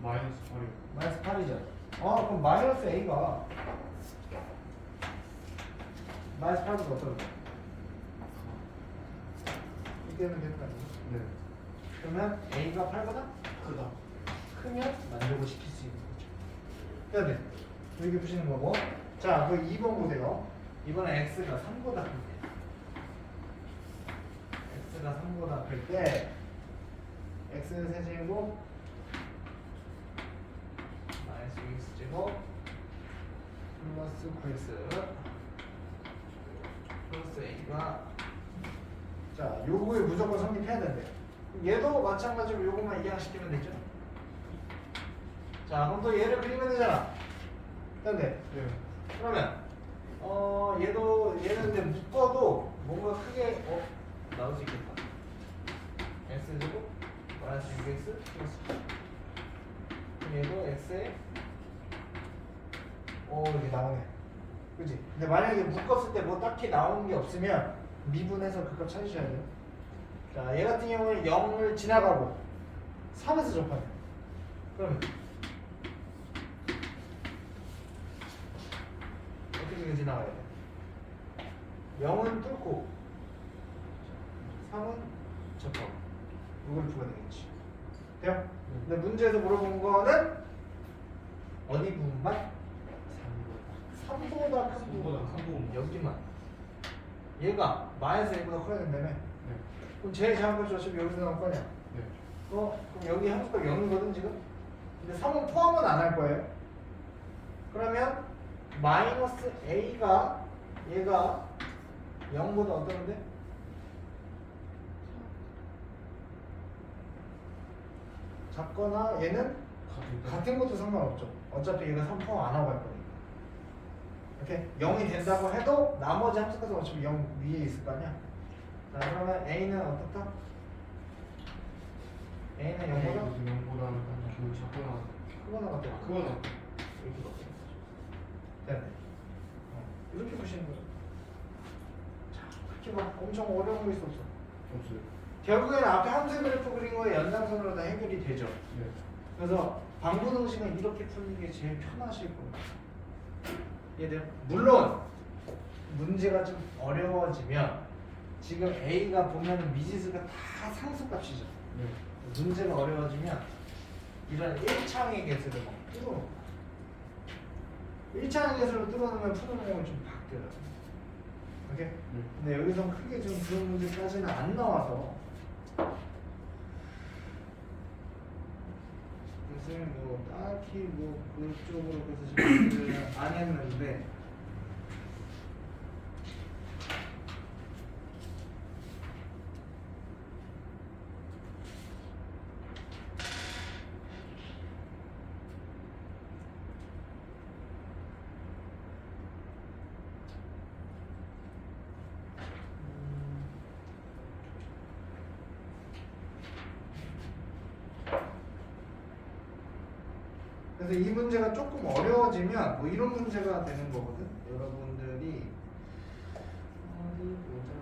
마이너스 8이요. 마이너스 8이죠. 그럼 마이너스 a가 마이너스 8보다 어떨까? 이때는 되는 거 아니야? 네. 그러면 a가 8보다 크다. 크면 만족을 시킬 수 있는 거죠. 그다음에 이렇게 보시는 거고. 자, 그 2번 보세요. 이번에 x가 3보다 클 때. x가 3보다 클 때 x는 세제곱 마이너스 6x제곱 플러스 9x 플러스 a가 자, 요거에 무조건 성립해야 된대. 얘도 마찬가지로 요것만 이항시키면 되죠. 자, 그럼 또 얘를 그리면 되잖아. 근데 네. 그러면 얘는 근데 묶어도 뭔가 크게 나올 수 있겠다. x제곱 마이너스 6x 플러스 그럼 얘도 x에 이렇게 나오네. 그치? 근데 만약에 묶었을 때 뭐 딱히 나오는 게 없으면 미분해서 그거 찾으셔야 돼요. 자, 얘 같은 경우는 0을 지나가고 3에서 접하네. 그러면 어떻게 지나가야 돼? 0은 뚫고 3은 접하고 이걸 주가 되겠지. 돼요? 근데 문제에서 물어본 거는 어디 부분만? 3보다 큰 부분. 여기만. 얘가 마이너스 1보다 커야 된다며? 네. 그럼 제일 작은 걸 어차피 여기서 나올 거냐? 네. 그럼 여기 함수가 0이거든 지금? 근데 3은 포함은 안 할 거예요. 그러면 마이너스 a가 얘가 0보다 어떤데? 작거나 얘는 같은 것도 상관없죠. 어차피 얘가 3 포함 안 하고 갈 거니까. 이렇게 0이 된다고 해도 나머지 함수까지 어차피 0 위에 있을 거 아니야? 자, 그러면 a는 어떻다? a는 0보다 0보다는 그 작거나 크거나 같아. 크거나. 이렇게 바뀌는 거죠. 네. 이렇게 보시는 거죠. 자, 그렇게 막 엄청 어려운 거 있어 없어. 없어요. 결국에는 앞에 함수 그래프 그린 거에 연장선으로 다 해결이 되죠. 네. 그래서 방분응식은 이렇게 푸는 게 제일 편하실 겁니다. 이해돼요? 물론 문제가 좀 어려워지면 지금 A가 보면은 미지수가 다 상수값이죠. 네. 문제가 어려워지면 이런 1창의 개수를 막 뚫어놓고 1창의 개수를 뚫어놓으면 푸는 내용이 좀 바뀌어요. 오케이? 근데 여기서 크게 좀 그런 문제까지는 안 나와서 그래서 뭐 딱히 뭐 그쪽으로 그래서 지금 준비를 안 했는데 그래서 이 문제가 조금 어려워지면 뭐 이런 문제가 되는 거거든. 여러분들이 어디 보자.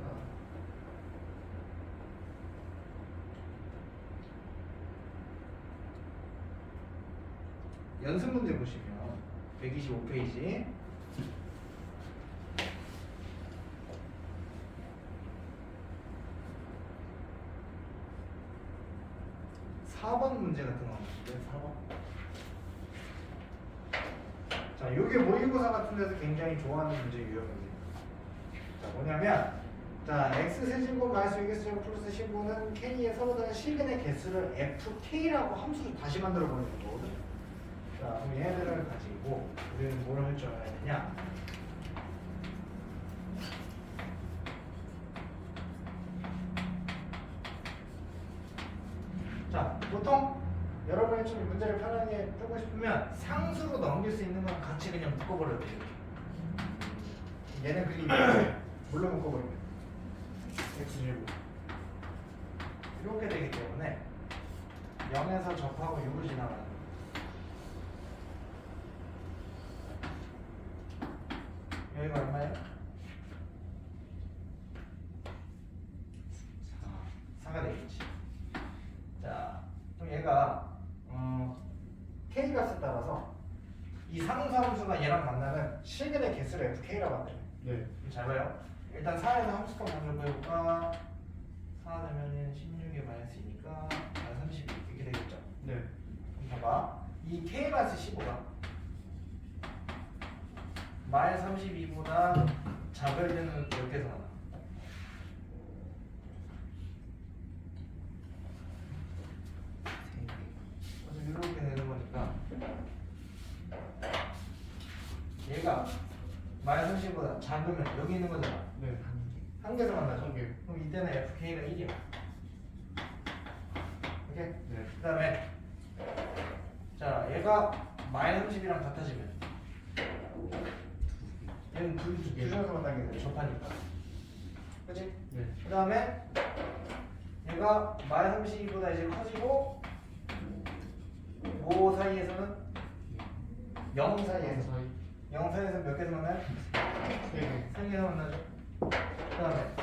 연습 문제 보시면 125페이지. (4번) 문제 같은 거 나오는데 4번. 자, 요게 모의고사 같은 데서 굉장히 좋아하는 문제 유형입니다. 자, 뭐냐면 자, x 세제곱 마이너스 6x제곱 플러스 15는 k에 서로 다른 실근의 개수를 fk라고 함수로 다시 만들어 버리는 거거든. 자, 그럼 얘네들을 가지고 우리는 뭘 할 줄 알아야 되냐? 자, 보통 여러분이 좀 문제를 편하게 풀고 싶으면 상수로 넘길 수 있는 건 같이 그냥 묶어버려도 돼요. 얘는 그림 물로 묶어버리면 x제곱 이렇게 되기 때문에 0에서 접하고 6을 지나가는 거예요. 여기가 얼마예요? 4가 되겠지. 자, 그럼 얘가 k 값에 따라서 이 상수함수가 얘랑 만나는 실근의 개수를 fk라고 한대요. 네. 잘 봐요. 일단 4에서 함수값 먼저 구해볼까? 4 되면은 16에 마이너스 2니까 마이너스 32 이렇게 되겠죠. 네. 그럼 봐봐. 이 k 마이너스 15가 마이너스 32보다 작을 때는 몇 개에서 만나? 그래서 이렇게 되는 거니까 얘가 마이너스 30보다 작으면 여기 있는 거잖아. 네. 한 개에서 만나죠. 한 개. 그럼 이때는 fk가 1이야. 오케이? 네. 그 다음에 자 얘가 마이너스 30이랑 같아지면 얘는 두 줄에서 만나게 돼. 접하니까. 그치? 네. 그 다음에 얘가 마이너스 32보다 이제 커지고 5 사이에서는 0 사이에서 사이. 0 사이에서 몇 개에서 만나요? 세 개. 3개에서 만나죠. 그 다음에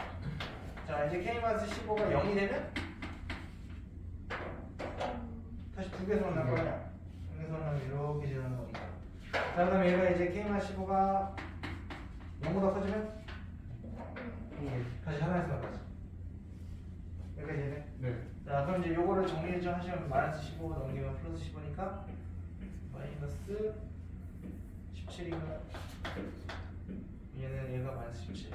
자 이제 k-15가 0이 되면 다시 2개에서 만날 거 아니야. 2개에서 만나면 이렇게 지나는 거니까. 자 그 다음에 얘가 이제 k-15가 0보다 커지면 다시 하나에서 만나지. 여기까지 이해돼? 네. 자 그럼 이제 요거를 정리 좀 하시면 마이너스 15 넘기면 플러스 15니까 마이너스 17인가? 얘는 얘가 마이너스 17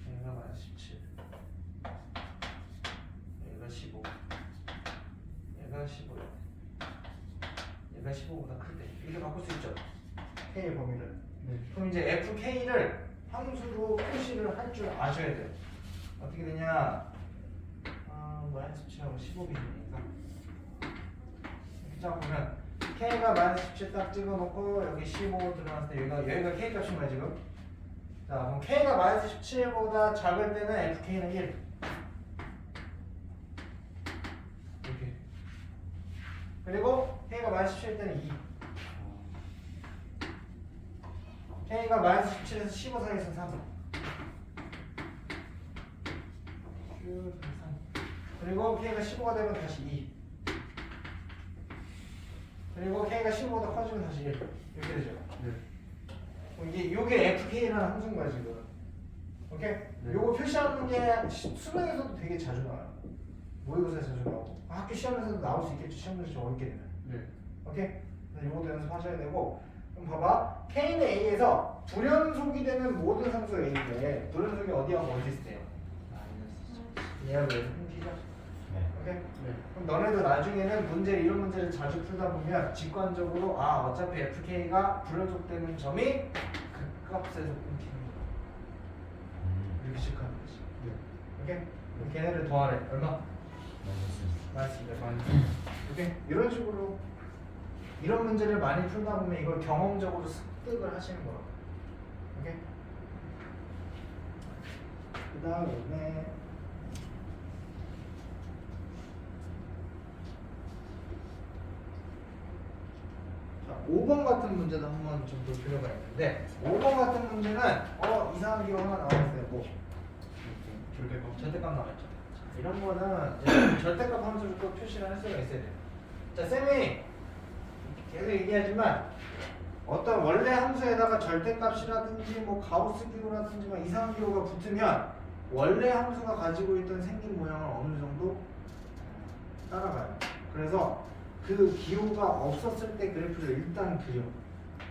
얘가 마이너스 17 얘가 15 얘가 15 얘가 15보다 클 때 이렇게 바꿀 수 있죠. K의 범위를. 네. 그럼 이제 FK를 함수로 표시를 할 줄 아셔야 돼요. 어떻게 되냐? 마이너스 17하고 15비니까 이렇게 잡으면 K가 마이너스 17 딱 찍어놓고 여기 15 들어갔을 때 여기가 K 값인 거야 지금. 자 그럼 K가 마이너스 17보다 작을 때는 FK는 1 이렇게. 그리고 K가 마이너스 17일 때는 2 K가 마이너스 17에서 15 사이에서 3 그리고 K가 15가 되면 다시 2 그리고 K가 15보다 커지면 다시 1 이렇게 되죠. 네. 그럼 요게 FK라는 함수인 거야 지금. 오케이? 네. 요거 표시하는 게 수능에서도 되게 자주 나와요. 모의고사에 자주 나오고 학교 시험에서도 나올 수 있겠죠. 시험 문제 좀 어렵게 되면. 네. 오케이? 그래서 요것도 연습하셔야 되고. 그럼 봐봐. K는 A에서 불연속이 되는 모든 상수 A인데 불연속이 어디하고 어디 있을 때요? 얘가 왜 끊기죠? 네. 오케이? 네. 그럼 너네도 나중에는 이런 문제를 자주 풀다 보면 직관적으로 어차피 FK가 불연속되는 점이 그 값에서 끊기는 거야. 이렇게 직관하는 거지. 네. 오케이? 그럼 걔네를 더하래. 얼마? 맞습니다. 맞습니다. 오케이? 이런 식으로 이런 문제를 많이 풀다 보면 이걸 경험적으로 습득을 하시는 거라고. 오케이? 그 다음에 자, 5번 같은 문제도 한번 좀 볼 필요가 있는데 5번 같은 문제는 이상한 기호 하나 나와있어요. 뭐? 절대값. 절대값 나왔죠. 자, 이런 거는 이제 절대값 함수를 또 표시를 할 수가 있어야 돼요. 자, 쌤이 계속 얘기하지만 어떤 원래 함수에다가 절대값이라든지 뭐 가우스 기호라든지 막 이상한 기호가 붙으면 원래 함수가 가지고 있던 생긴 모양을 어느 정도 따라가요. 그래서 그 기호가 없었을 때 그래프를 일단 그려.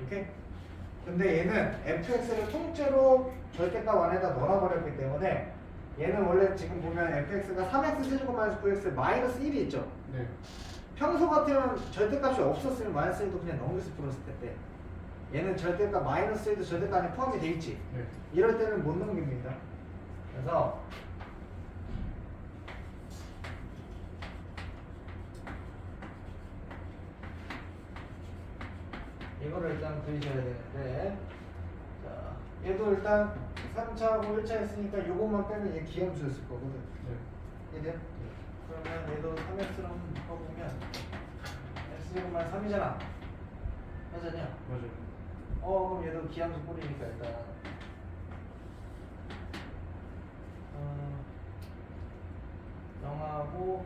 오케이? 근데 얘는 fx를 통째로 절대값 안에다 넣어버렸기 때문에 얘는 원래 지금 보면 fx가 3x 세제곱 마이너스 9x 마이너스 1이 있죠. 네. 평소 같으면 절대값이 없었으면 마이너스 1도 그냥 넘겨서 풀었을 텐데 얘는 절대값 마이너스 1도 절대값 안에 포함이 돼 있지. 네. 이럴 때는 못 넘깁니다. 그래서 이거를 일단 그리셔야 되는데 자 얘도 일단 3차하고 1차 했으니까 요것만 빼면 얘 기함수였을 거거든. 네. 이제 그러면 얘도 3x로 한번 묶어보면 x제곱만 3이잖아. 맞았냐? 맞아요. 그럼 얘도 기함수 뿌리니까 일단 0하고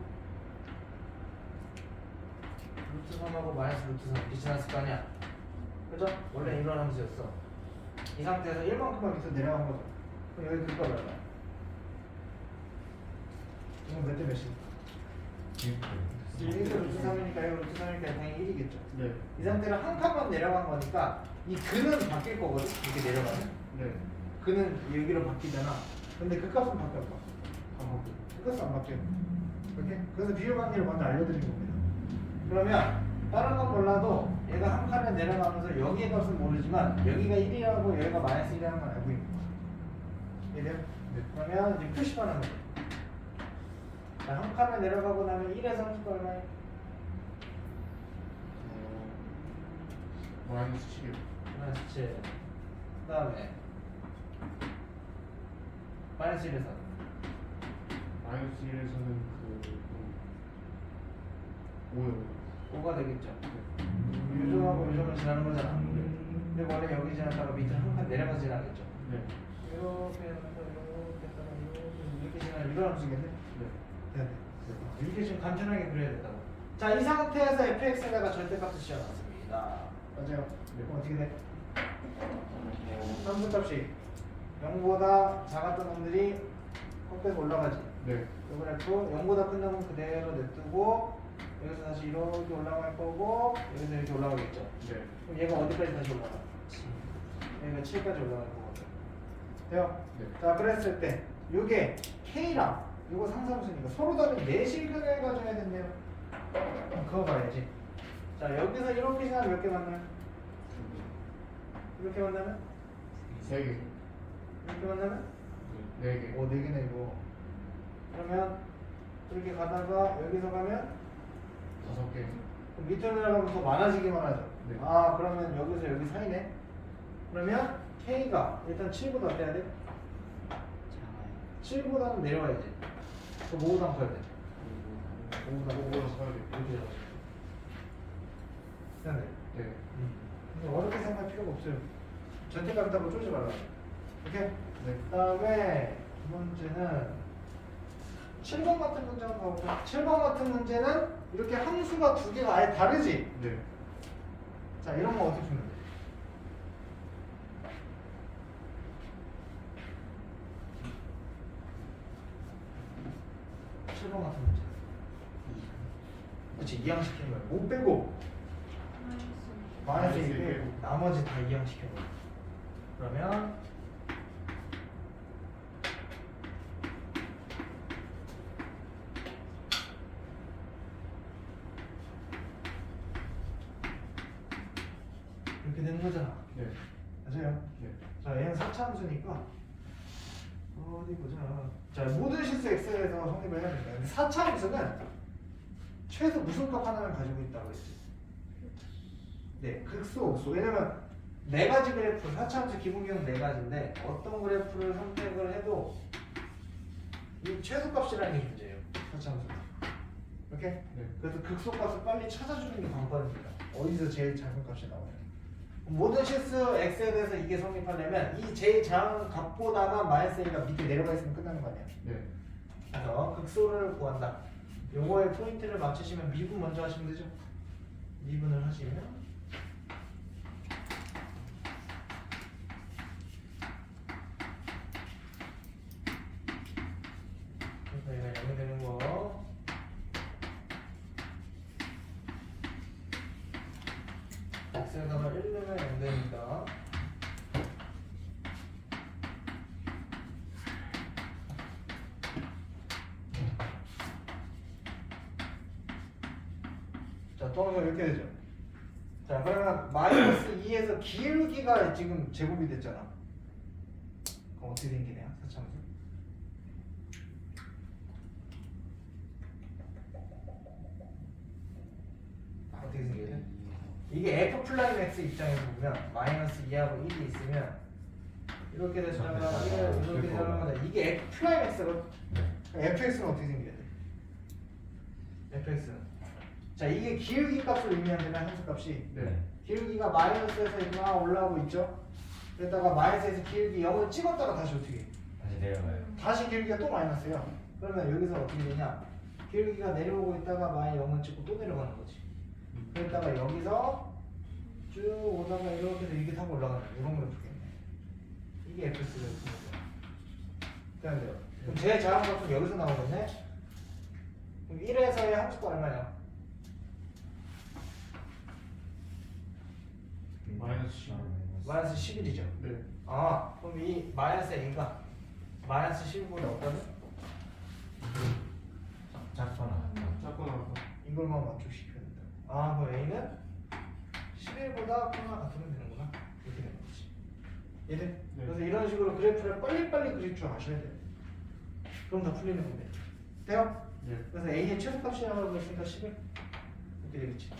루트 3하고 마이너스 루트 3 이렇게 지났을 거 아니야? 그죠? 원래 이런 함수였어. 이 상태에서 1만큼만 밑으로 내려간 거죠. 그럼 여기 그거 얼마? 이건 몇 대 몇입니까? 1대 루트 3이니까 이거 루트 3이니까 당연히 1이겠죠. 네. 이 상태로 한 칸만 내려간 거니까 이 근은 바뀔 거거든. 이렇게 내려가면 네. 근은 여기로 바뀌잖아. 근데 그 값은 바뀌어 봐. 안 바뀌어. 그 값은 안 바뀌어. 이렇게? 그래서 비율 관계를 먼저 알려드린 겁니다. 그러면 다른 건 몰라도 얘가 한 칸을 내려가면서 여기의 값은 모르지만 여기가 1이라고 여기가 마이너스 1이라는 건 알고 있는 거야. 이해돼요? 네. 그러면 이제 표시만 하는 거야. 자, 한 칸을 내려가고 나면 1에서 30가 얼마야? 마이너스 7이요. 마이너스 7. 그 다음에 마이너스 1에서 마이너스 1에서는 그 5요. 5가 되겠죠. 요점하고 요점을 지나는 거잖아. 근데 원래 여기 지났다가 밑으로 한 칸 내려가서 지나겠죠. 네. 이렇게 하면서 이렇게 했다가 이렇게 지나면 이런 함수겠네. 네. 네. 이렇게 좀 간편하게 그려야 된다고. 자, 이 상태에서 fx에다가 절대값을 씌워놨습니다. 맞아요. 네. 그럼 어떻게 돼? 함수값이 0보다 작았던 놈들이 컴퓨터에서 올라가지. 네. 요 그래프 0보다 큰 놈은 그대로 냅두고 여기서 다시 이렇게 올라갈 거고 여기서 이렇게 올라가겠죠. 네. 그럼 얘가 어디까지 다시 올라가? 얘가 7까지 올라갈 거거든. 돼요? 네. 자, 그랬을 때 요게 K랑 요거 상사함수니까 서로 다른 내실근을 가져야 된대요. 그럼 그거 봐야지. 자, 여기서 이렇게 지나면 몇 개 만나요? 이렇게 만나면? 3개. 이렇게 만나면? 4개. 오, 4개네 이거. 그러면 이렇게 가다가 여기서 가면 5개. 그럼 밑으로 내려가면 더 많아지기만 하죠. 네. 아, 그러면 여기서 여기 사이네. 그러면 K가 일단 7보다 어때야 돼? 작아요. 7보다는 내려와야지. 그럼 5보다 커야 돼. 5보다 5보다 커야 돼. 이렇게 잡아줘. 네. 네. 근데 어렵게 생각할 필요가 없어요. 전체값 답을 쫄지 말라고. 오케이? 네. 그 다음에 두 번째는 7번 같은 문제 한번 가볼까? 7번 같은 문제는 이렇게 함수가 두 개가 아예 다르지? 네. 자, 이런 거 어떻게 푸는 돼? 번 같은 문제. 그렇지, 이항시키는 거야. 못 빼고 마이너스 1 빼고 나머지 다 이항시키는 거야. 그러면 이렇게 되는 거잖아. 네. 맞아요. 네. 자, 얘는 4차함수니까 어디 보자. 자, 모든 실수 x에서 성립을 해야 된다. 근데 4차함수는 최소 무슨 값 하나는 가지고 있다고 했지. 네, 극소, 옥소. 왜냐면 네 가지 그래프, 4차함수 기본기는 네 가지인데 어떤 그래프를 선택을 해도 이 최소값이라는 게 문제예요. 4차함수. 오케이? 네. 그래서 극소값을 빨리 찾아주는 게 관건입니다. 어디서 제일 작은 값이 나와요. 모든 실수 x에 대해서 이게 성립하려면 이 제일 작은 값보다만 마이너스 1가 밑에 내려가 있으면 끝나는 거 아니야. 네. 그래서 극소를 구한다. 요거에 포인트를 맞추시면 미분 먼저 하시면 되죠. 미분을 하시면 그래서 얘가 0이 되는 거. x에다가 1 넣으면 0 됩니다. 자, 동사 이렇게 되죠. 자, 그러면 마이너스 2에서 기울기가 지금 제곱이 됐잖아. 그럼 어떻게 생기네요? 사차함수. 어떻게 생겨요? 이게 f 플라임 x 입장에서 보면 마이너스 2하고 1이 있으면 이렇게 됐다가 이렇게 되면 이게 f 플라임 x로 fx는 어떻게 생겨야 돼? fx는 자 이게 기울기 값을 의미하는 함수 값이 네. 기울기가 마이너스에서 막 올라오고 있죠. 그랬다가 마이너스에서 기울기 0을 찍었다가 다시 어떻게 해? 다시 내려가요. 다시 기울기가 또 마이너스야. 그러면 여기서 어떻게 되냐? 기울기가 내려오고 있다가 마이 0을 찍고 또 내려가는 거지. 그랬다가 여기서 쭉 오다가 이렇게 해서 이렇게 타고 올라가는 이런 걸 보겠네. 이게 fx를 그냥 돼요. 그럼 제 자연값은 여기서 나오겠네. 그럼 1에서의 함수가 얼마냐? 마이너스 10. 마이너스 11이죠. 네. 아, 그럼 이 마이너스 a가 마이너스 11보다 어떠냐? 작거나 작거나 이걸만 맞춰시켜야 된다. 아, 그럼 a는 11보다 크거나 같으면 되는구나. 이렇게 되는 거지. 이해돼? 네. 그래서 이런 식으로 그래프를 빨리빨리 그릴 줄 아셔야 돼요. 그럼 다 풀리는 겁니다. 돼요? 네. 그래서 a의 최소값이라고 했으니까 11 이렇게 되겠지.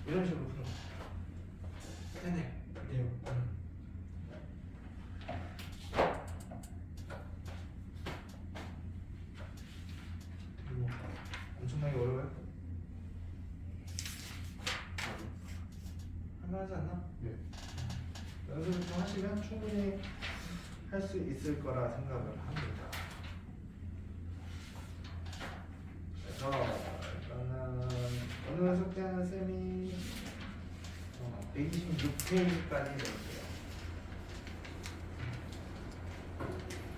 이런 식으로 푸는 거죠. 네네. 돼요. 그리고 엄청나게 어려워요? 할만하지 않나? 네. 연습을 좀 하시면 충분히 할 수 있을 거라 생각을 합니다. 그래서 일단은 오늘 숙제는 쌤이 126페이지까지 낼게요.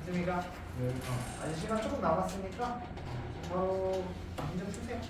쌤이가 네. 아직 시간 조금 남았으니까 바로 문제 푸세요.